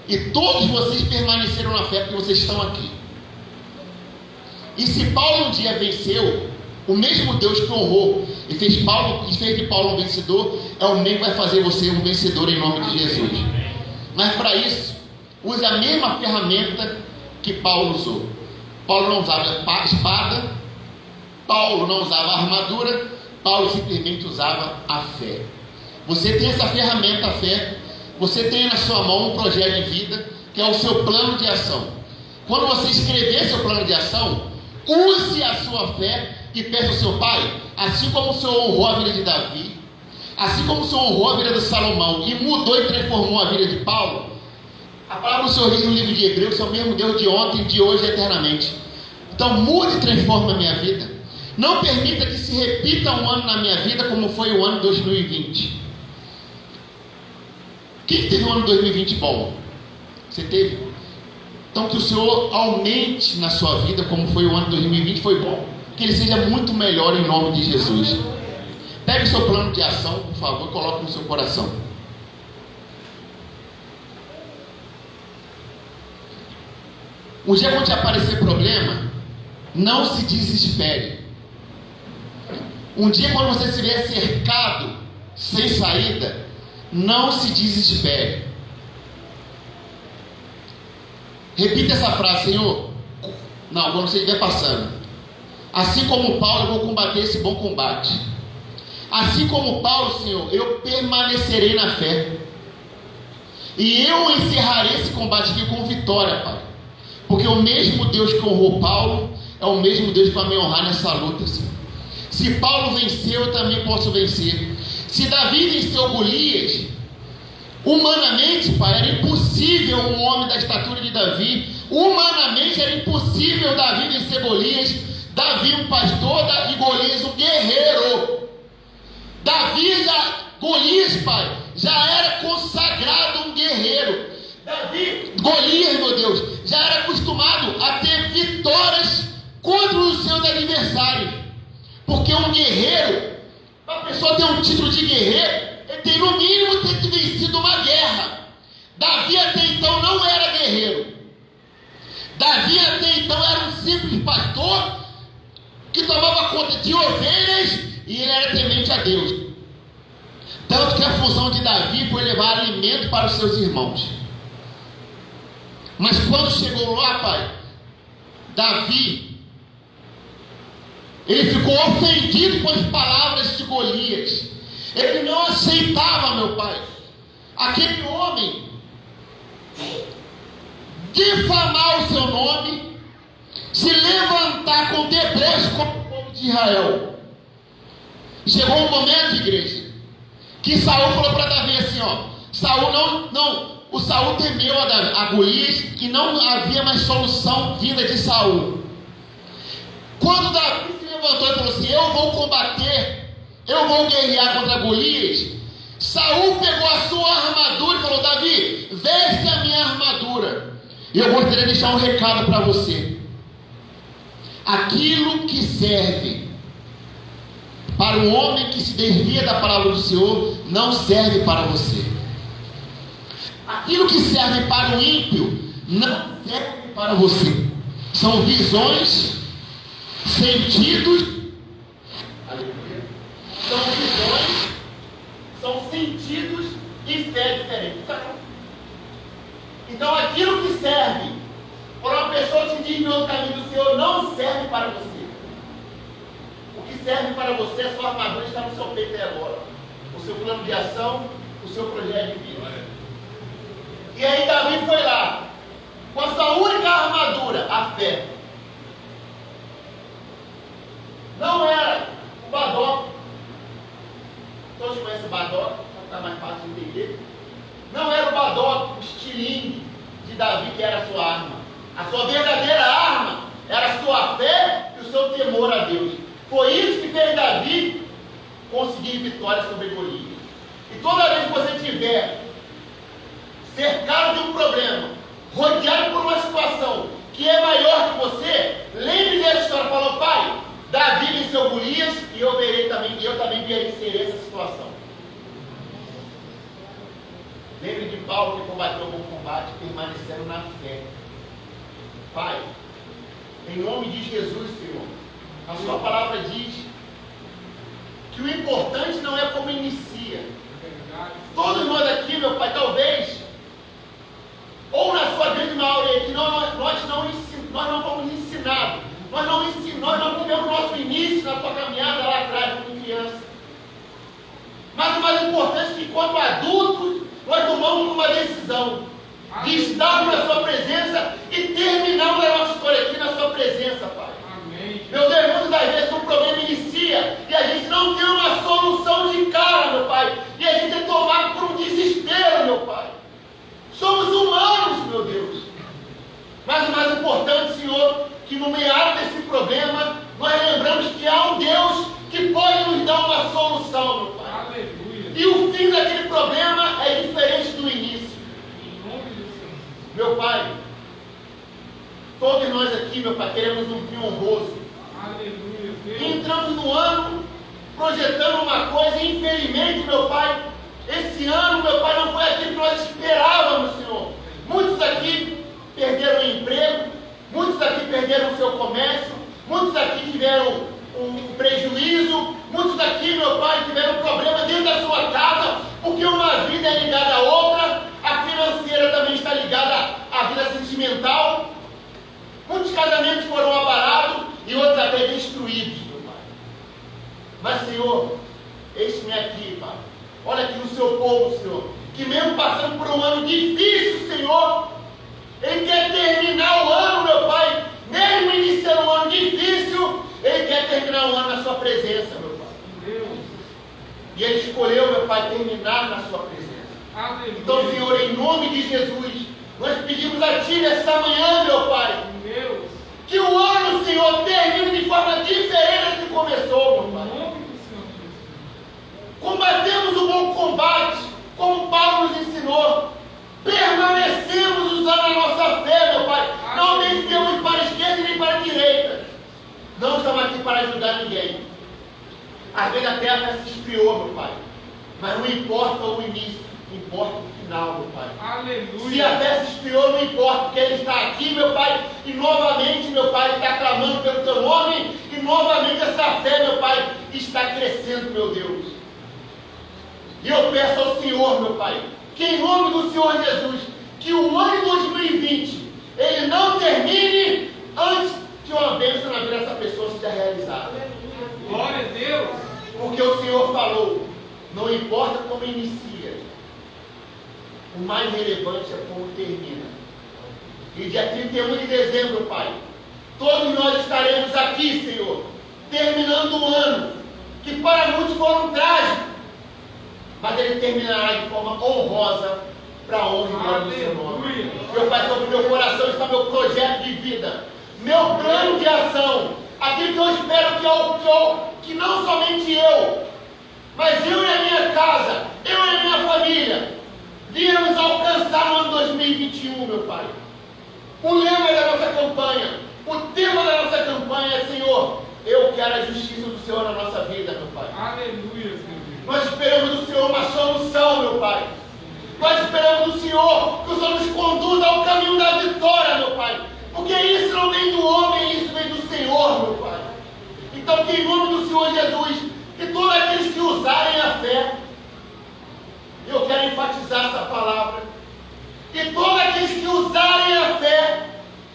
E todos vocês permaneceram na fé porque vocês estão aqui. E se Paulo um dia venceu, o mesmo Deus que honrou e fez de Paulo um vencedor, é o mesmo que vai fazer você um vencedor em nome de Jesus. Mas para isso, use a mesma ferramenta que Paulo usou. Paulo não usava espada, Paulo não usava armadura, Paulo simplesmente usava a fé. Você tem essa ferramenta, a fé. Você tem na sua mão um projeto de vida, que é o seu plano de ação. Quando você escrever seu plano de ação, use a sua fé e peça ao seu Pai, assim como o Senhor honrou a vida de Davi, assim como o Senhor honrou a vida de Salomão e mudou e transformou a vida de Paulo. A palavra do Senhor diz no livro de Hebreus: é o mesmo Deus de ontem, de hoje e eternamente. Então mude e transforme a minha vida. Não permita que se repita um ano na minha vida como foi o ano 2020. Quem teve um ano 2020 bom? Você teve? Então que o Senhor aumente na sua vida como foi o ano 2020, foi bom. Que ele seja muito melhor em nome de Jesus. Pegue o seu plano de ação, por favor, e coloque no seu coração. Um dia quando te aparecer problema, não se desespere. Um dia quando você estiver cercado, sem saída, não se desespere. Repita essa frase: Senhor, não, quando você estiver passando, assim como Paulo, eu vou combater esse bom combate. Assim como Paulo, Senhor, eu permanecerei na fé. E eu encerrarei esse combate aqui com vitória, Pai. Porque o mesmo Deus que honrou Paulo é o mesmo Deus que vai me honrar nessa luta, Senhor. Se Paulo venceu, eu também posso vencer. Se Davi venceu Golias, humanamente, Pai, era impossível um homem da estatura de Davi. Humanamente era impossível Davi vencer Golias. Davi um pastor e Golias um guerreiro. Golias, Pai, já era consagrado um guerreiro. Golias, meu Deus, já era acostumado a ter vitórias contra os seus adversários. Porque um guerreiro, para a pessoa ter um título de guerreiro, ele tem no mínimo ter vencido uma guerra. Davi até então não era guerreiro. Davi até então era um simples pastor que tomava conta de ovelhas e ele era temente a Deus. Tanto que a função de Davi foi levar alimento para os seus irmãos. Mas quando chegou lá, Pai, Davi, ele ficou ofendido com as palavras de Golias. Ele não aceitava, meu Pai, aquele homem difamar o seu nome, se levantar com deboche contra o povo de Israel. Chegou um momento, igreja, que Saul falou para Davi assim, o Saul temeu a Golias, que não havia mais solução vinda de Saul. Quando Davi se levantou e falou assim: eu vou combater, eu vou guerrear contra Golias, Saul pegou a sua armadura e falou: Davi, veste a minha armadura. E eu gostaria de deixar um recado para você. Aquilo que serve para um homem que se desvia da palavra do Senhor, não serve para você. Aquilo que serve para o ímpio, não serve para você. São visões, sentidos, são sentidos e fé diferentes. Então aquilo que serve para uma pessoa que desviou do caminho do Senhor não serve para você. O que serve para você, a sua armadura está no seu peito agora. O seu plano de ação, o seu projeto de vida. E aí Davi foi lá, com a sua única armadura, a fé. Não era o Badoc. Todos conhecem o Badoc, para ficar mais fácil de entender. Não era o Badoc, o estilingue de Davi que era a sua arma. A sua verdadeira arma era a sua fé e o seu temor a Deus. Foi isso que fez Davi conseguir vitória sobre Golias. E toda vez que você tiver cercado de um problema, rodeado por uma situação que é maior que você, lembre dessa história. Falou: pai, Davi venceu Golias e eu também vencerei essa situação. Pai, em nome de Jesus, Senhor, a sua palavra diz que o importante não é como inicia. Todos nós aqui, meu Pai, talvez, ou na sua grande maioria, que nós não fomos ensinados, nós não tivemos nosso início na tua caminhada lá atrás, como criança. Mas o mais importante é que, enquanto adultos, nós tomamos uma decisão de estarmos na sua presença e terminarmos a nossa história aqui na sua presença, Pai. Amém. Meu Deus, muitas das vezes um problema inicia e a gente não tem uma solução de cara, meu Pai. E a gente é tomado por um desespero, meu Pai. Somos humanos, meu Deus. Mas o mais importante, Senhor, que no meio desse problema, nós lembramos que há um Deus que pode nos dar uma solução, meu Pai. Aleluia. E o fim daquele problema é diferente do início. Em nome do Senhor. Meu Pai, todos nós aqui, meu Pai, queremos um fim honroso. Aleluia. E Deus. entramos no ano projetando uma coisa, e infelizmente, meu Pai, esse ano, meu Pai, não foi aquilo que nós esperávamos, Senhor. Muitos aqui perderam o emprego, muitos aqui perderam o seu comércio, muitos aqui tiveram um prejuízo, muitos aqui, meu Pai, tiveram problema dentro da sua casa, porque uma vida é ligada à outra, a financeira também está ligada à vida sentimental. Muitos casamentos foram abalados e outros até destruídos, meu Pai. Mas, Senhor, eis-me aqui, Pai. Olha aqui no seu povo, Senhor, que mesmo passando por um ano difícil, Senhor, ele quer terminar o ano, meu Pai, mesmo iniciando um ano difícil, ele quer terminar o ano na sua presença, meu Pai. Deus. E ele escolheu, meu Pai, terminar na sua presença. Aleluia. Então, Senhor, em nome de Jesus, nós pedimos a Ti nessa manhã, meu Pai, Deus. que o ano, Senhor, termine de forma diferente do que começou, meu Em Pai. nome do Senhor Jesus. Combatemos o bom combate, como Paulo nos ensinou. Permanecemos usando a nossa fé, meu Pai. Não desviamos para a esquerda nem para a direita. Não estamos aqui para ajudar ninguém. Às vezes a terra se esfriou, meu Pai. Mas não importa o início, importa o final, meu Pai. Aleluia. Se a terra se esfriou, não importa, porque Ele está aqui, meu Pai. E novamente, meu Pai, Ele está clamando pelo Teu nome. E novamente essa fé, meu Pai, está crescendo, meu Deus. E eu peço ao Senhor, meu Pai, que em nome do Senhor Jesus, que o ano de 2020, ele não termine antes que uma bênção na vida dessa pessoa seja realizada. Glória a Deus. Porque o Senhor falou, não importa como inicia, o mais relevante é como termina. E dia 31 de dezembro, Pai, todos nós estaremos aqui, Senhor, terminando um ano, que para muitos foram trágicos, mas ele terminará de forma honrosa para a honra e glória do seu nome. Meu Pai, sobre o meu coração está meu projeto de vida, meu plano de ação, aquilo que eu espero que não somente eu, mas eu e a minha casa, eu e a minha família, viramos alcançar no ano 2021, meu Pai. O lema da nossa campanha, o tema da nossa campanha é, Senhor, eu quero a justiça do Senhor na nossa vida, meu Pai. Aleluia, Senhor. Nós esperamos do Senhor uma solução, meu Pai. Nós esperamos do Senhor que o Senhor nos conduza ao caminho da vitória, meu Pai. Porque isso não vem do homem, isso vem do Senhor, meu Pai. Então, que em nome do Senhor Jesus, que todos aqueles que usarem a fé, eu quero enfatizar essa palavra, que todos aqueles que usarem a fé,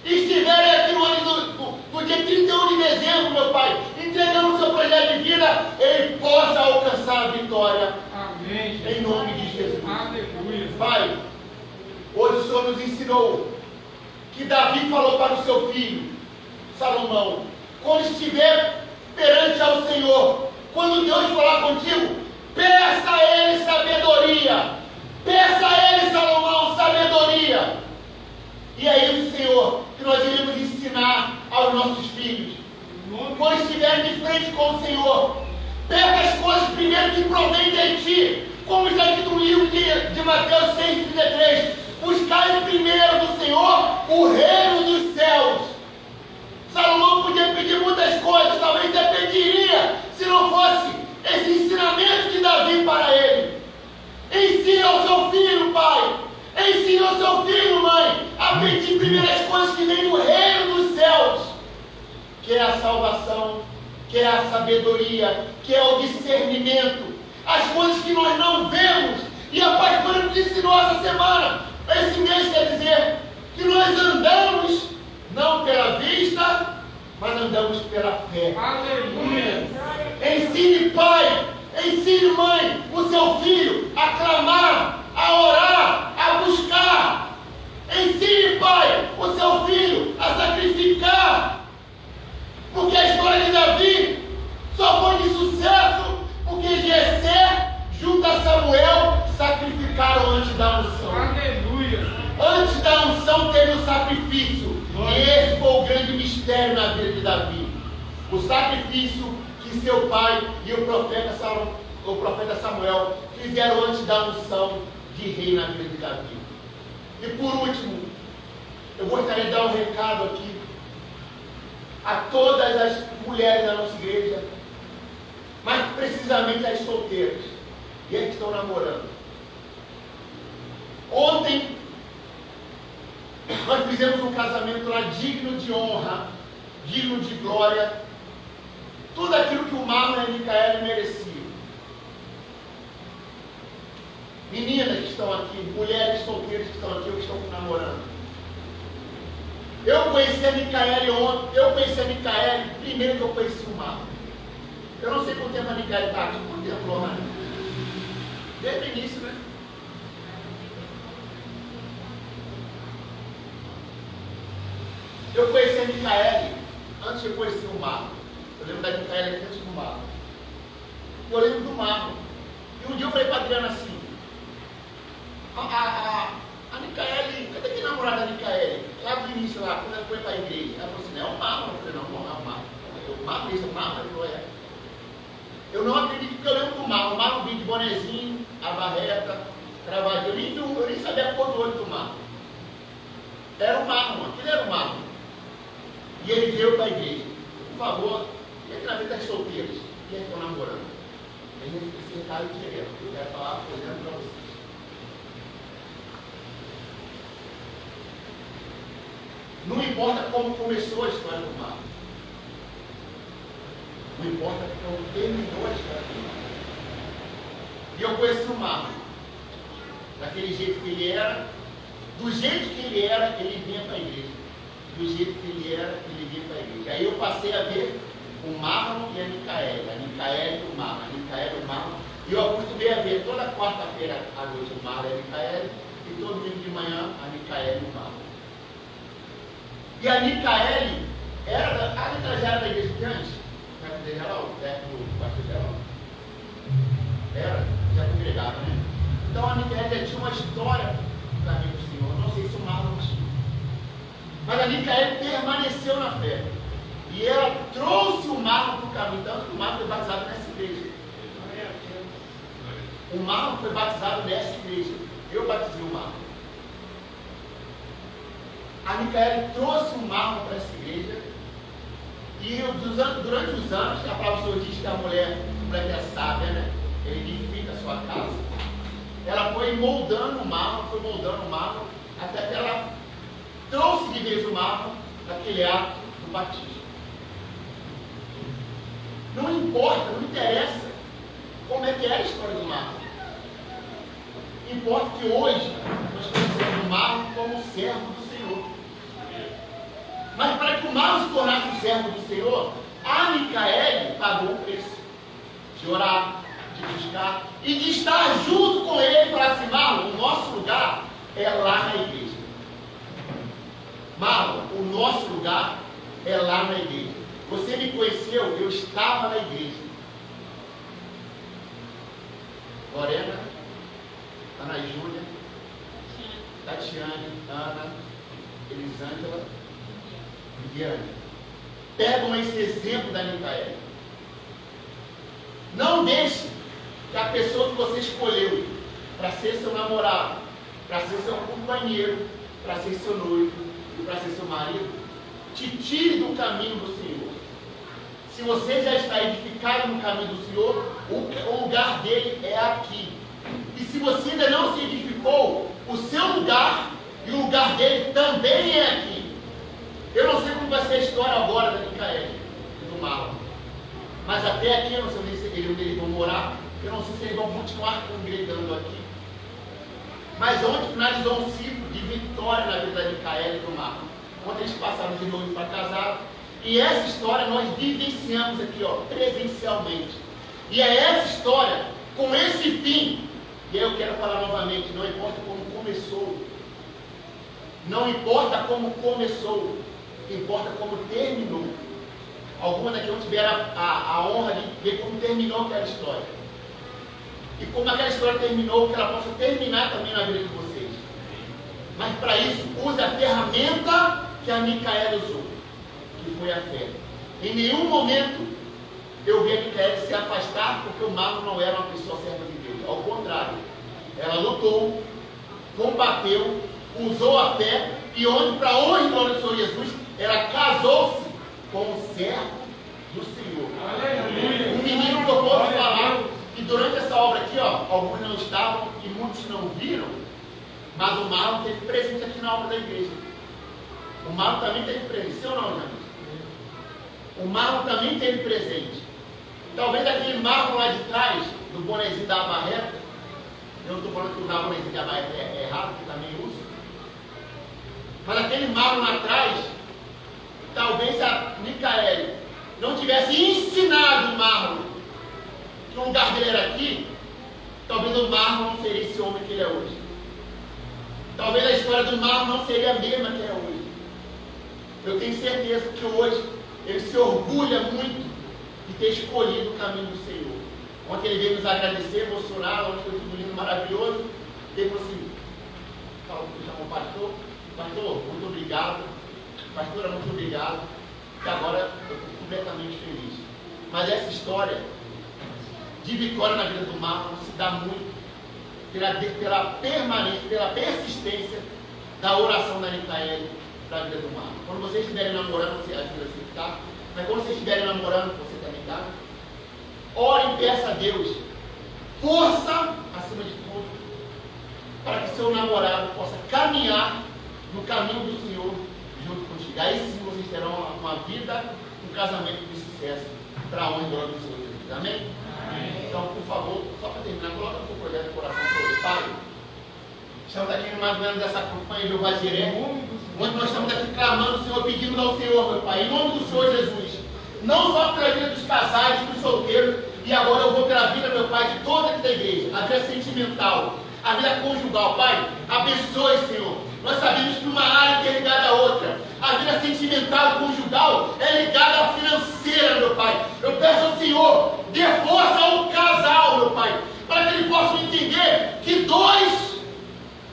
estiverem aqui no ano do dia 31 de dezembro, meu Pai, entregando o seu projeto de vida, ele possa alcançar a vitória. Amém. Em nome de Jesus. Aleluia. Pai, hoje o Senhor nos ensinou que Davi falou para o seu filho, Salomão, quando estiver perante ao Senhor, quando Deus falar contigo, peça a Ele sabedoria. Peça a Ele, Salomão, sabedoria. E é isso, Senhor, que nós iremos ensinar aos nossos filhos. Quando estiverem de frente com o Senhor, pega as coisas primeiro que provém de ti, como está aqui no livro de Mateus 6,33. Buscai primeiro do Senhor o reino dos céus. Salomão podia pedir muitas coisas, talvez até pediria, se não fosse esse ensinamento de Davi para ele. Ensine ao seu filho, pai. Ensine ao seu filho, mãe, a Aprendi primeiro as coisas que vêm do reino dos céus, que é a salvação, que é a sabedoria, que é o discernimento, as coisas que nós não vemos. E a pastora nos ensinou essa semana, esse mês, quer dizer, que nós andamos não pela vista, mas andamos pela fé. Aleluia. Ensine pai, ensine mãe, o seu filho a clamar, a orar, a buscar. Ensine pai, o seu filho a sacrificar. Porque a história de Davi só foi de sucesso porque Jessé, junto a Samuel, sacrificaram antes da unção. Aleluia. Antes da unção teve o sacrifício. E esse foi o grande mistério na vida de Davi. O sacrifício que seu pai e o profeta Samuel fizeram antes da unção de rei na vida de Davi. E por último, eu gostaria de dar um recado aqui a todas as mulheres da nossa igreja, mas precisamente as solteiras e as que estão namorando. Ontem nós fizemos um casamento lá digno de honra, digno de glória, tudo aquilo que o Marlon e a Micaela mereciam. Meninas que estão aqui, mulheres solteiras que estão aqui ou que estão namorando. Eu conheci a Micaela ontem, eu conheci a Micaela primeiro que eu conheci o Marlon. Eu não sei quanto tempo a Micaela está aqui, quanto tempo, Lohane? Desde o início, né? Eu conheci a Micaela antes de conhecer o Marlon. Eu lembro da Micaela antes do Marlon. Eu lembro do Marlon. E um dia eu falei para a Adriana assim, a Micaele, cadê que namorada da Micaele? Lá do início, lá, quando ela foi para a igreja. Ela falou assim, não, é o Marlon. Eu falei, não é o Marlon. O Marlon, isso, o Marlon. Ela falou, é. Eu não acredito porque eu lembro do Marlon. O Marlon vinha de bonezinho, a barreta, cravadinho. Eu nem sabia a cor do olho do Marlon. Era o Marlon, aquele era o Marlon. E ele veio para a igreja. Por favor, e aqui na vida das solteiras, quem é que estão namorando? Aí ele esse recado direto. Eu quero falar, por exemplo, para vocês. Não importa como começou a história do Marlon. Não importa como terminou a história do Marlon. E eu conheci o Marlon. Daquele jeito que ele era. Do jeito que ele era, ele vinha para a igreja. Do jeito que ele era, ele vinha para a igreja. Aí eu passei a ver o Marlon e a Micaela. A Micaela e o Marlon. A Micaela e o Marlon. E eu acostumei a ver toda quarta-feira à noite o Marlon e a Micaela. E todo domingo de manhã a Micaela e o Marlon. E a Micaele era já era da igreja de antes? Perto de geral? Perto do pastor geral? Era, já congregava, né? Então a Micaele já tinha uma história do caminho do Senhor. Não sei se o Marlon tinha. Mas a Micaele permaneceu na fé. E ela trouxe o Marlon para o caminho. Tanto que o Marlon foi batizado nessa igreja. O Marlon foi batizado nessa igreja. Eu batizei o Marlon. A Micaela trouxe o Marlon para essa igreja. E durante os anos, a palavra do Senhor diz que a mulher que é sábia, né? Ela edifica a sua casa. Ela foi moldando o Marlon, até que ela trouxe de vez o Marlon naquele ato do batismo. Não importa, não interessa como é que é a história do Marlon. Importa que hoje nós conhecemos o Marlon como servo do Senhor. Mas para que o Marlon se tornasse um servo do Senhor, a Micaele pagou o preço de orar, de buscar e de estar junto com ele para assim, Marlon, o nosso lugar é lá na igreja. Marlon, o nosso lugar é lá na igreja. Você me conheceu, eu estava na igreja. Lorena, Ana Júlia, Tatiane, Ana, Elisângela, Viviane. Pegam esse exemplo da Micaele. Não deixe que a pessoa que você escolheu para ser seu namorado, para ser seu companheiro, para ser seu noivo e para ser seu marido, te tire do caminho do Senhor. Se você já está edificado no caminho do Senhor, o lugar dele é aqui. E se você ainda não se edificou, o seu lugar E o lugar dele também é aqui. Eu não sei como vai ser a história agora da Micaele e do Marlon. Mas até aqui eu não sei onde eles vão morar. Eu não sei se eles vão continuar congregando aqui. Mas ontem finalizou um ciclo de vitória na vida da Micaele e do Marlon. Ontem eles passaram de noivo para casar. E essa história nós vivenciamos aqui, ó, presencialmente. E é essa história, com esse fim, e aí eu quero falar novamente, não importa como começou. Não importa como começou, importa como terminou. Algumas daqui não tiveram a honra de ver como terminou aquela história. E como aquela história terminou, que ela possa terminar também na vida de vocês. Mas para isso, use a ferramenta que a Micaele usou, que foi a fé. Em nenhum momento eu vi a Micaele se afastar porque o Marlon não era uma pessoa serva de Deus. Ao contrário, ela lutou, combateu, usou a fé e para onde glória do Senhor Jesus, ela casou-se com o servo do Senhor. Um menino que eu posso falar que durante essa obra aqui, ó, alguns não estavam e muitos não viram, mas o Marlon teve presente aqui na obra da igreja. O Marlon também teve presente, sim ou não, James? O Marlon também teve presente. Talvez aquele Marlon lá de trás, do bonezinho da abarreta, eu não estou falando que usar o bonezinho da abarreta é errado, que também uso. Mas aquele Marlon lá atrás, talvez se a Micaele não tivesse ensinado o Marlon que o lugar dele era aqui, talvez o Marlon não seria esse homem que ele é hoje. Talvez a história do Marlon não seria a mesma que é hoje. Eu tenho certeza que hoje ele se orgulha muito de ter escolhido o caminho do Senhor. Ontem ele veio nos agradecer, emocionado, ontem foi tudo lindo, maravilhoso. Ele falou assim, chamou o pastor, muito obrigado, pastora, muito obrigado, que agora eu estou completamente feliz. Mas essa história de vitória na vida do Marlon se dá muito pela permanência, pela persistência da oração da Micaele para a vida do Marlon. Quando vocês estiverem namorando, você ajuda a ficar, mas quando vocês estiverem namorando, você também está, ore e peça a Deus força acima de tudo, para que seu namorado possa caminhar no caminho do Senhor junto contigo. Aí sim vocês terão uma vida, um casamento de sucesso para a honra e glória do Senhor Jesus. Amém? Amém? Então, por favor, só para terminar, coloca o seu projeto de coração todo. Pai, estamos aqui mais ou menos dessa campanha do Vaziré, onde nós estamos aqui clamando, Senhor, pedindo ao Senhor, meu Pai, em nome do Senhor Jesus, não só pela vida dos casais, dos solteiros, e agora eu vou pela vida, meu Pai, de toda a igreja, a vida sentimental, a vida conjugal. Pai, abençoe, Senhor. Nós sabemos que uma área é ligada à outra. A vida sentimental, conjugal, é ligada à financeira, meu Pai. Eu peço ao Senhor, dê força ao casal, meu Pai, para que eles possam entender que dois,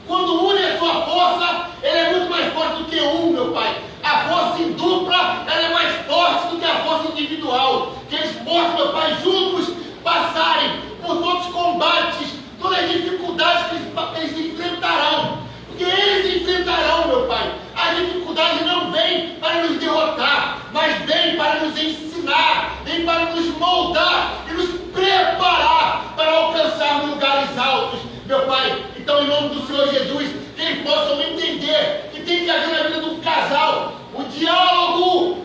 quando unem a sua força, ele é muito mais forte do que um, meu Pai. A força em dupla, ela é mais forte do que a força individual. Que eles possam, meu Pai, juntos passarem por todos os combates, todas as dificuldades que eles enfrentarão. Porque eles enfrentarão, meu Pai. As dificuldades não vêm para nos derrotar, mas vêm para nos ensinar, vêm para nos moldar e nos preparar para alcançarmos lugares altos, meu Pai. Então, em nome do Senhor Jesus, que eles possam entender que tem que haver na vida do casal o diálogo,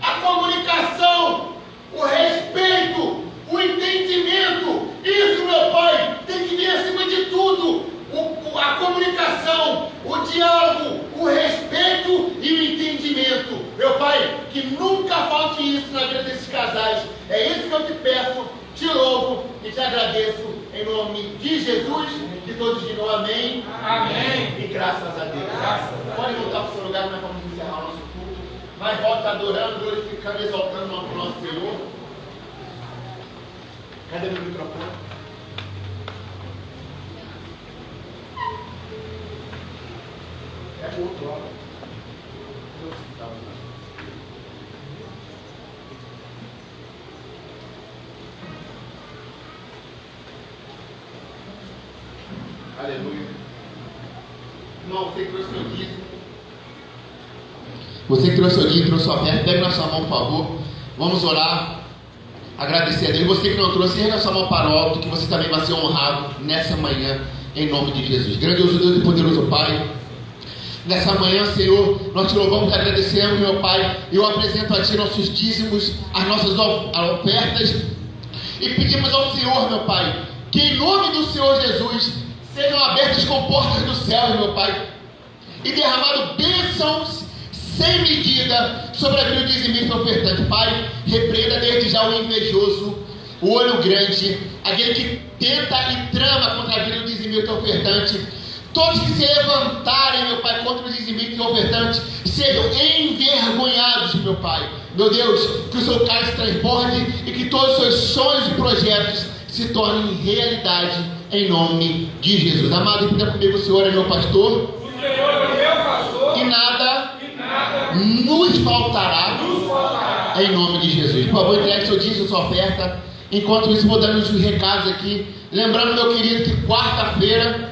a comunicação, o respeito, o entendimento. Isso, meu Pai, tem que vir acima de tudo. A comunicação, o diálogo, o respeito e o entendimento. Meu Pai, que nunca falte isso na vida desses casais. É isso que eu te peço, te louvo e te agradeço em nome de Jesus, de todos digam amém. Amém. E graças a Deus. Pode voltar para o seu lugar, nós vamos encerrar o nosso culto. Mas volta adorando, glorificando, exaltando o nome do nosso Senhor. Cadê meu microfone? É o outro lado. Aleluia. Irmão, você que trouxe seu dízimo. Você que trouxe seu dízimo, trouxe sua oferta, pegue na sua mão, por favor. Vamos orar. Agradecer a Deus. Você que não trouxe, erga a sua mão para o alto, que você também vai ser honrado nessa manhã, em nome de Jesus. Grandioso Deus e poderoso Pai, Nessa manhã, Senhor, nós te louvamos e agradecemos, meu Pai. Eu apresento a Ti nossos dízimos, as nossas ofertas, e pedimos ao Senhor, meu Pai, que em nome do Senhor Jesus sejam abertas com portas do céu, meu Pai, e derramado bênçãos sem medida sobre a vida do dizimista ofertante. Pai, repreenda desde já o invejoso, o olho grande, aquele que tenta e trama contra a vida do dizimista ofertante. Todos que se levantarem, meu Pai, contra o dizimista e ofertante, sejam envergonhados, meu Pai. Meu Deus, que o seu cálice transborde e que todos os seus sonhos e projetos se tornem realidade, em nome de Jesus. Amado, repita comigo: o Senhor é meu pastor. O Senhor é meu pastor. E nada nos faltará, em nome de Jesus. Por favor, entregue seu dízimo, sua oferta. Enquanto isso, vou dando os recados aqui. Lembrando, meu querido, que quarta-feira,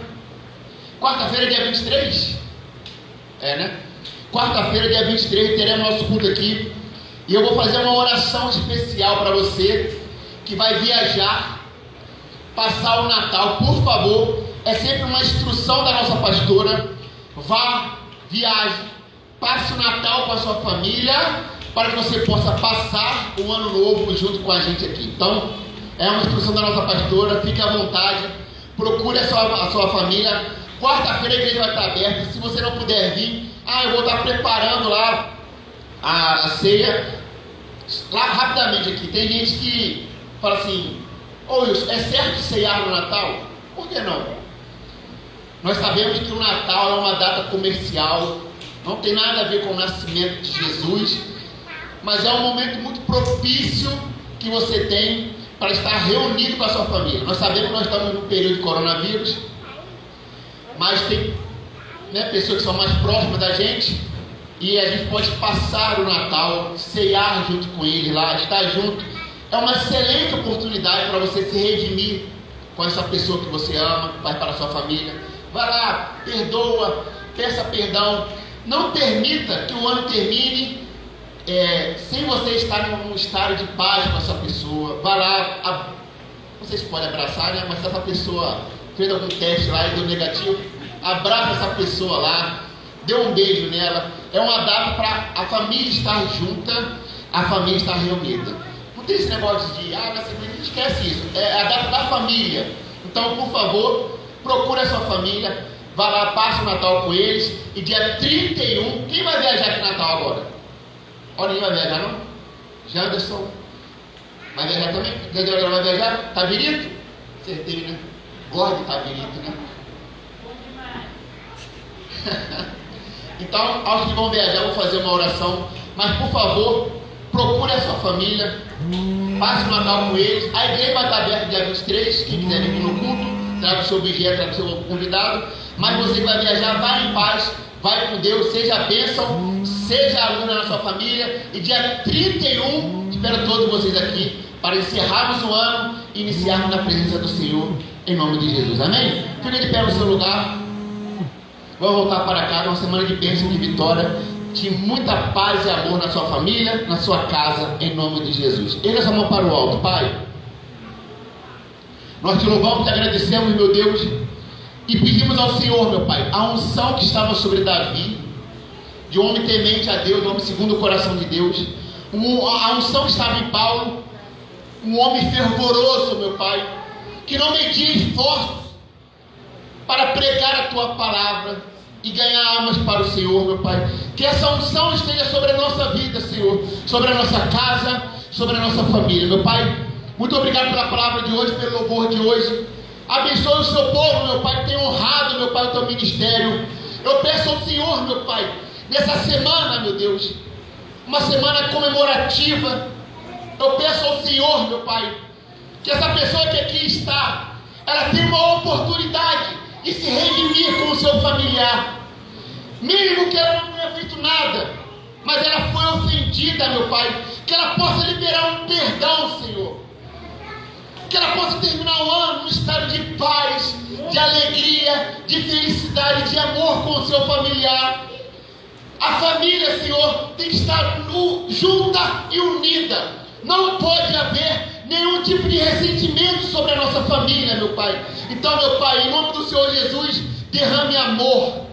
dia 23? Quarta-feira, dia 23, teremos nosso culto aqui. E eu vou fazer uma oração especial para você que vai viajar, passar o Natal. Por favor, é sempre uma instrução da nossa pastora. Vá, viaje, passe o Natal com a sua família, para que você possa passar o ano novo junto com a gente aqui. Então, é uma instrução da nossa pastora. Fique à vontade, procure a sua família. Quarta-feira a igreja vai estar aberta. Se você não puder vir, eu vou estar preparando lá a ceia. Lá rapidamente aqui, tem gente que fala assim: Wilson, é certo ceiar no Natal? Por que não? Nós sabemos que o Natal é uma data comercial, não tem nada a ver com o nascimento de Jesus, mas é um momento muito propício que você tem para estar reunido com a sua família. Nós sabemos que nós estamos no período de coronavírus, mas tem pessoas que são mais próximas da gente, e a gente pode passar o Natal, ceiar junto com eles lá, estar junto. É uma excelente oportunidade para você se redimir com essa pessoa que você ama, que vai para a sua família. Vai lá, perdoa, peça perdão. Não permita que o ano termine sem você estar num estado de paz com essa pessoa. Vai lá, vocês podem abraçar, né? Mas se essa pessoa fez algum teste lá e deu negativo, abraça essa pessoa lá, dê um beijo nela. É uma data para a família estar junta, a família estar reunida. Não tem esse negócio de, a gente esquece isso. É a data da família. Então, por favor, procure a sua família, vá lá, passe o Natal com eles. E dia 31, quem vai viajar aqui no Natal agora? Olha, ninguém vai viajar, não? Janderson vai viajar também? Janderson vai viajar? Tavirito? Acertei, né? Gosta de Tavirito, né? Então, aos que vão viajar, eu vou fazer uma oração. Mas, por favor, procure a sua família, passe o Natal com eles. A igreja vai estar aberta dia 23. Quem quiser vir no culto, traga o seu objeto, traga o seu convidado. Mas você que vai viajar, vá em paz, vai com Deus, seja a bênção, seja a luz na sua família. E dia 31, espero todos vocês aqui para encerrarmos o ano e iniciarmos na presença do Senhor, em nome de Jesus. Amém? Fica de pé no seu lugar. Vamos voltar para casa, uma semana de bênção e de vitória, de muita paz e amor na sua família, na sua casa, em nome de Jesus. Erga essa mão para o alto. Pai, nós te louvamos, te agradecemos, meu Deus, e pedimos ao Senhor, meu Pai, a unção que estava sobre Davi, de homem temente a Deus, de homem segundo o coração de Deus, a unção que estava em Paulo, um homem fervoroso, meu Pai, que não media esforços para pregar a Tua palavra e ganhar almas para o Senhor, meu Pai. Que essa unção esteja sobre a nossa vida, Senhor, sobre a nossa casa, sobre a nossa família, meu Pai. Muito obrigado pela palavra de hoje, pelo louvor de hoje. Abençoe o seu povo, meu Pai, que tem honrado, meu Pai, o Teu ministério. Eu peço ao Senhor, meu Pai, nessa semana, meu Deus, uma semana comemorativa, eu peço ao Senhor, meu Pai, que essa pessoa que aqui está, ela tenha uma oportunidade de se redimir com o seu familiar, mesmo que ela não tenha feito nada, mas ela foi ofendida, meu Pai, que ela possa liberar um perdão, Senhor, que ela possa terminar o ano num estado de paz, de alegria, de felicidade, de amor com o seu familiar. A família, Senhor, tem que estar junta e unida. Não pode haver nenhum tipo de ressentimento sobre a nossa família, meu Pai. Então, meu Pai, em nome do Senhor Jesus, derrame amor,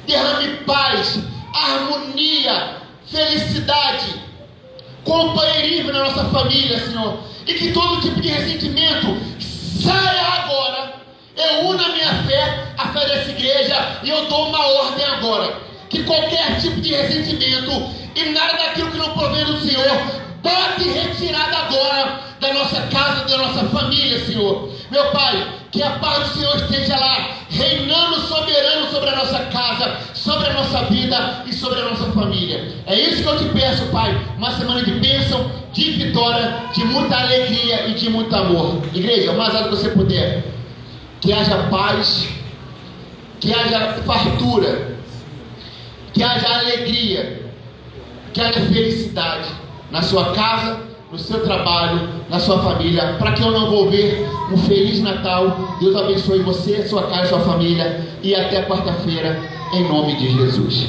derrame paz, harmonia, felicidade, companheirismo na nossa família, Senhor. E que todo tipo de ressentimento saia agora. Eu uno a minha fé, a fé dessa igreja, e eu dou uma ordem agora. Que qualquer tipo de ressentimento e nada daquilo que não provém do Senhor, bote retirada agora da nossa casa, da nossa família, Senhor. Meu Pai, que a paz do Senhor esteja lá, reinando soberano sobre a nossa casa, sobre a nossa vida e sobre a nossa família. É isso que eu te peço, Pai. Uma semana de bênção, de vitória, de muita alegria e de muito amor. Igreja, o mais alto que você puder, que haja paz, que haja fartura, que haja alegria, que haja felicidade na sua casa, no seu trabalho, na sua família, para que eu não vou ver um Feliz Natal. Deus abençoe você, sua casa, sua família, e até quarta-feira, em nome de Jesus.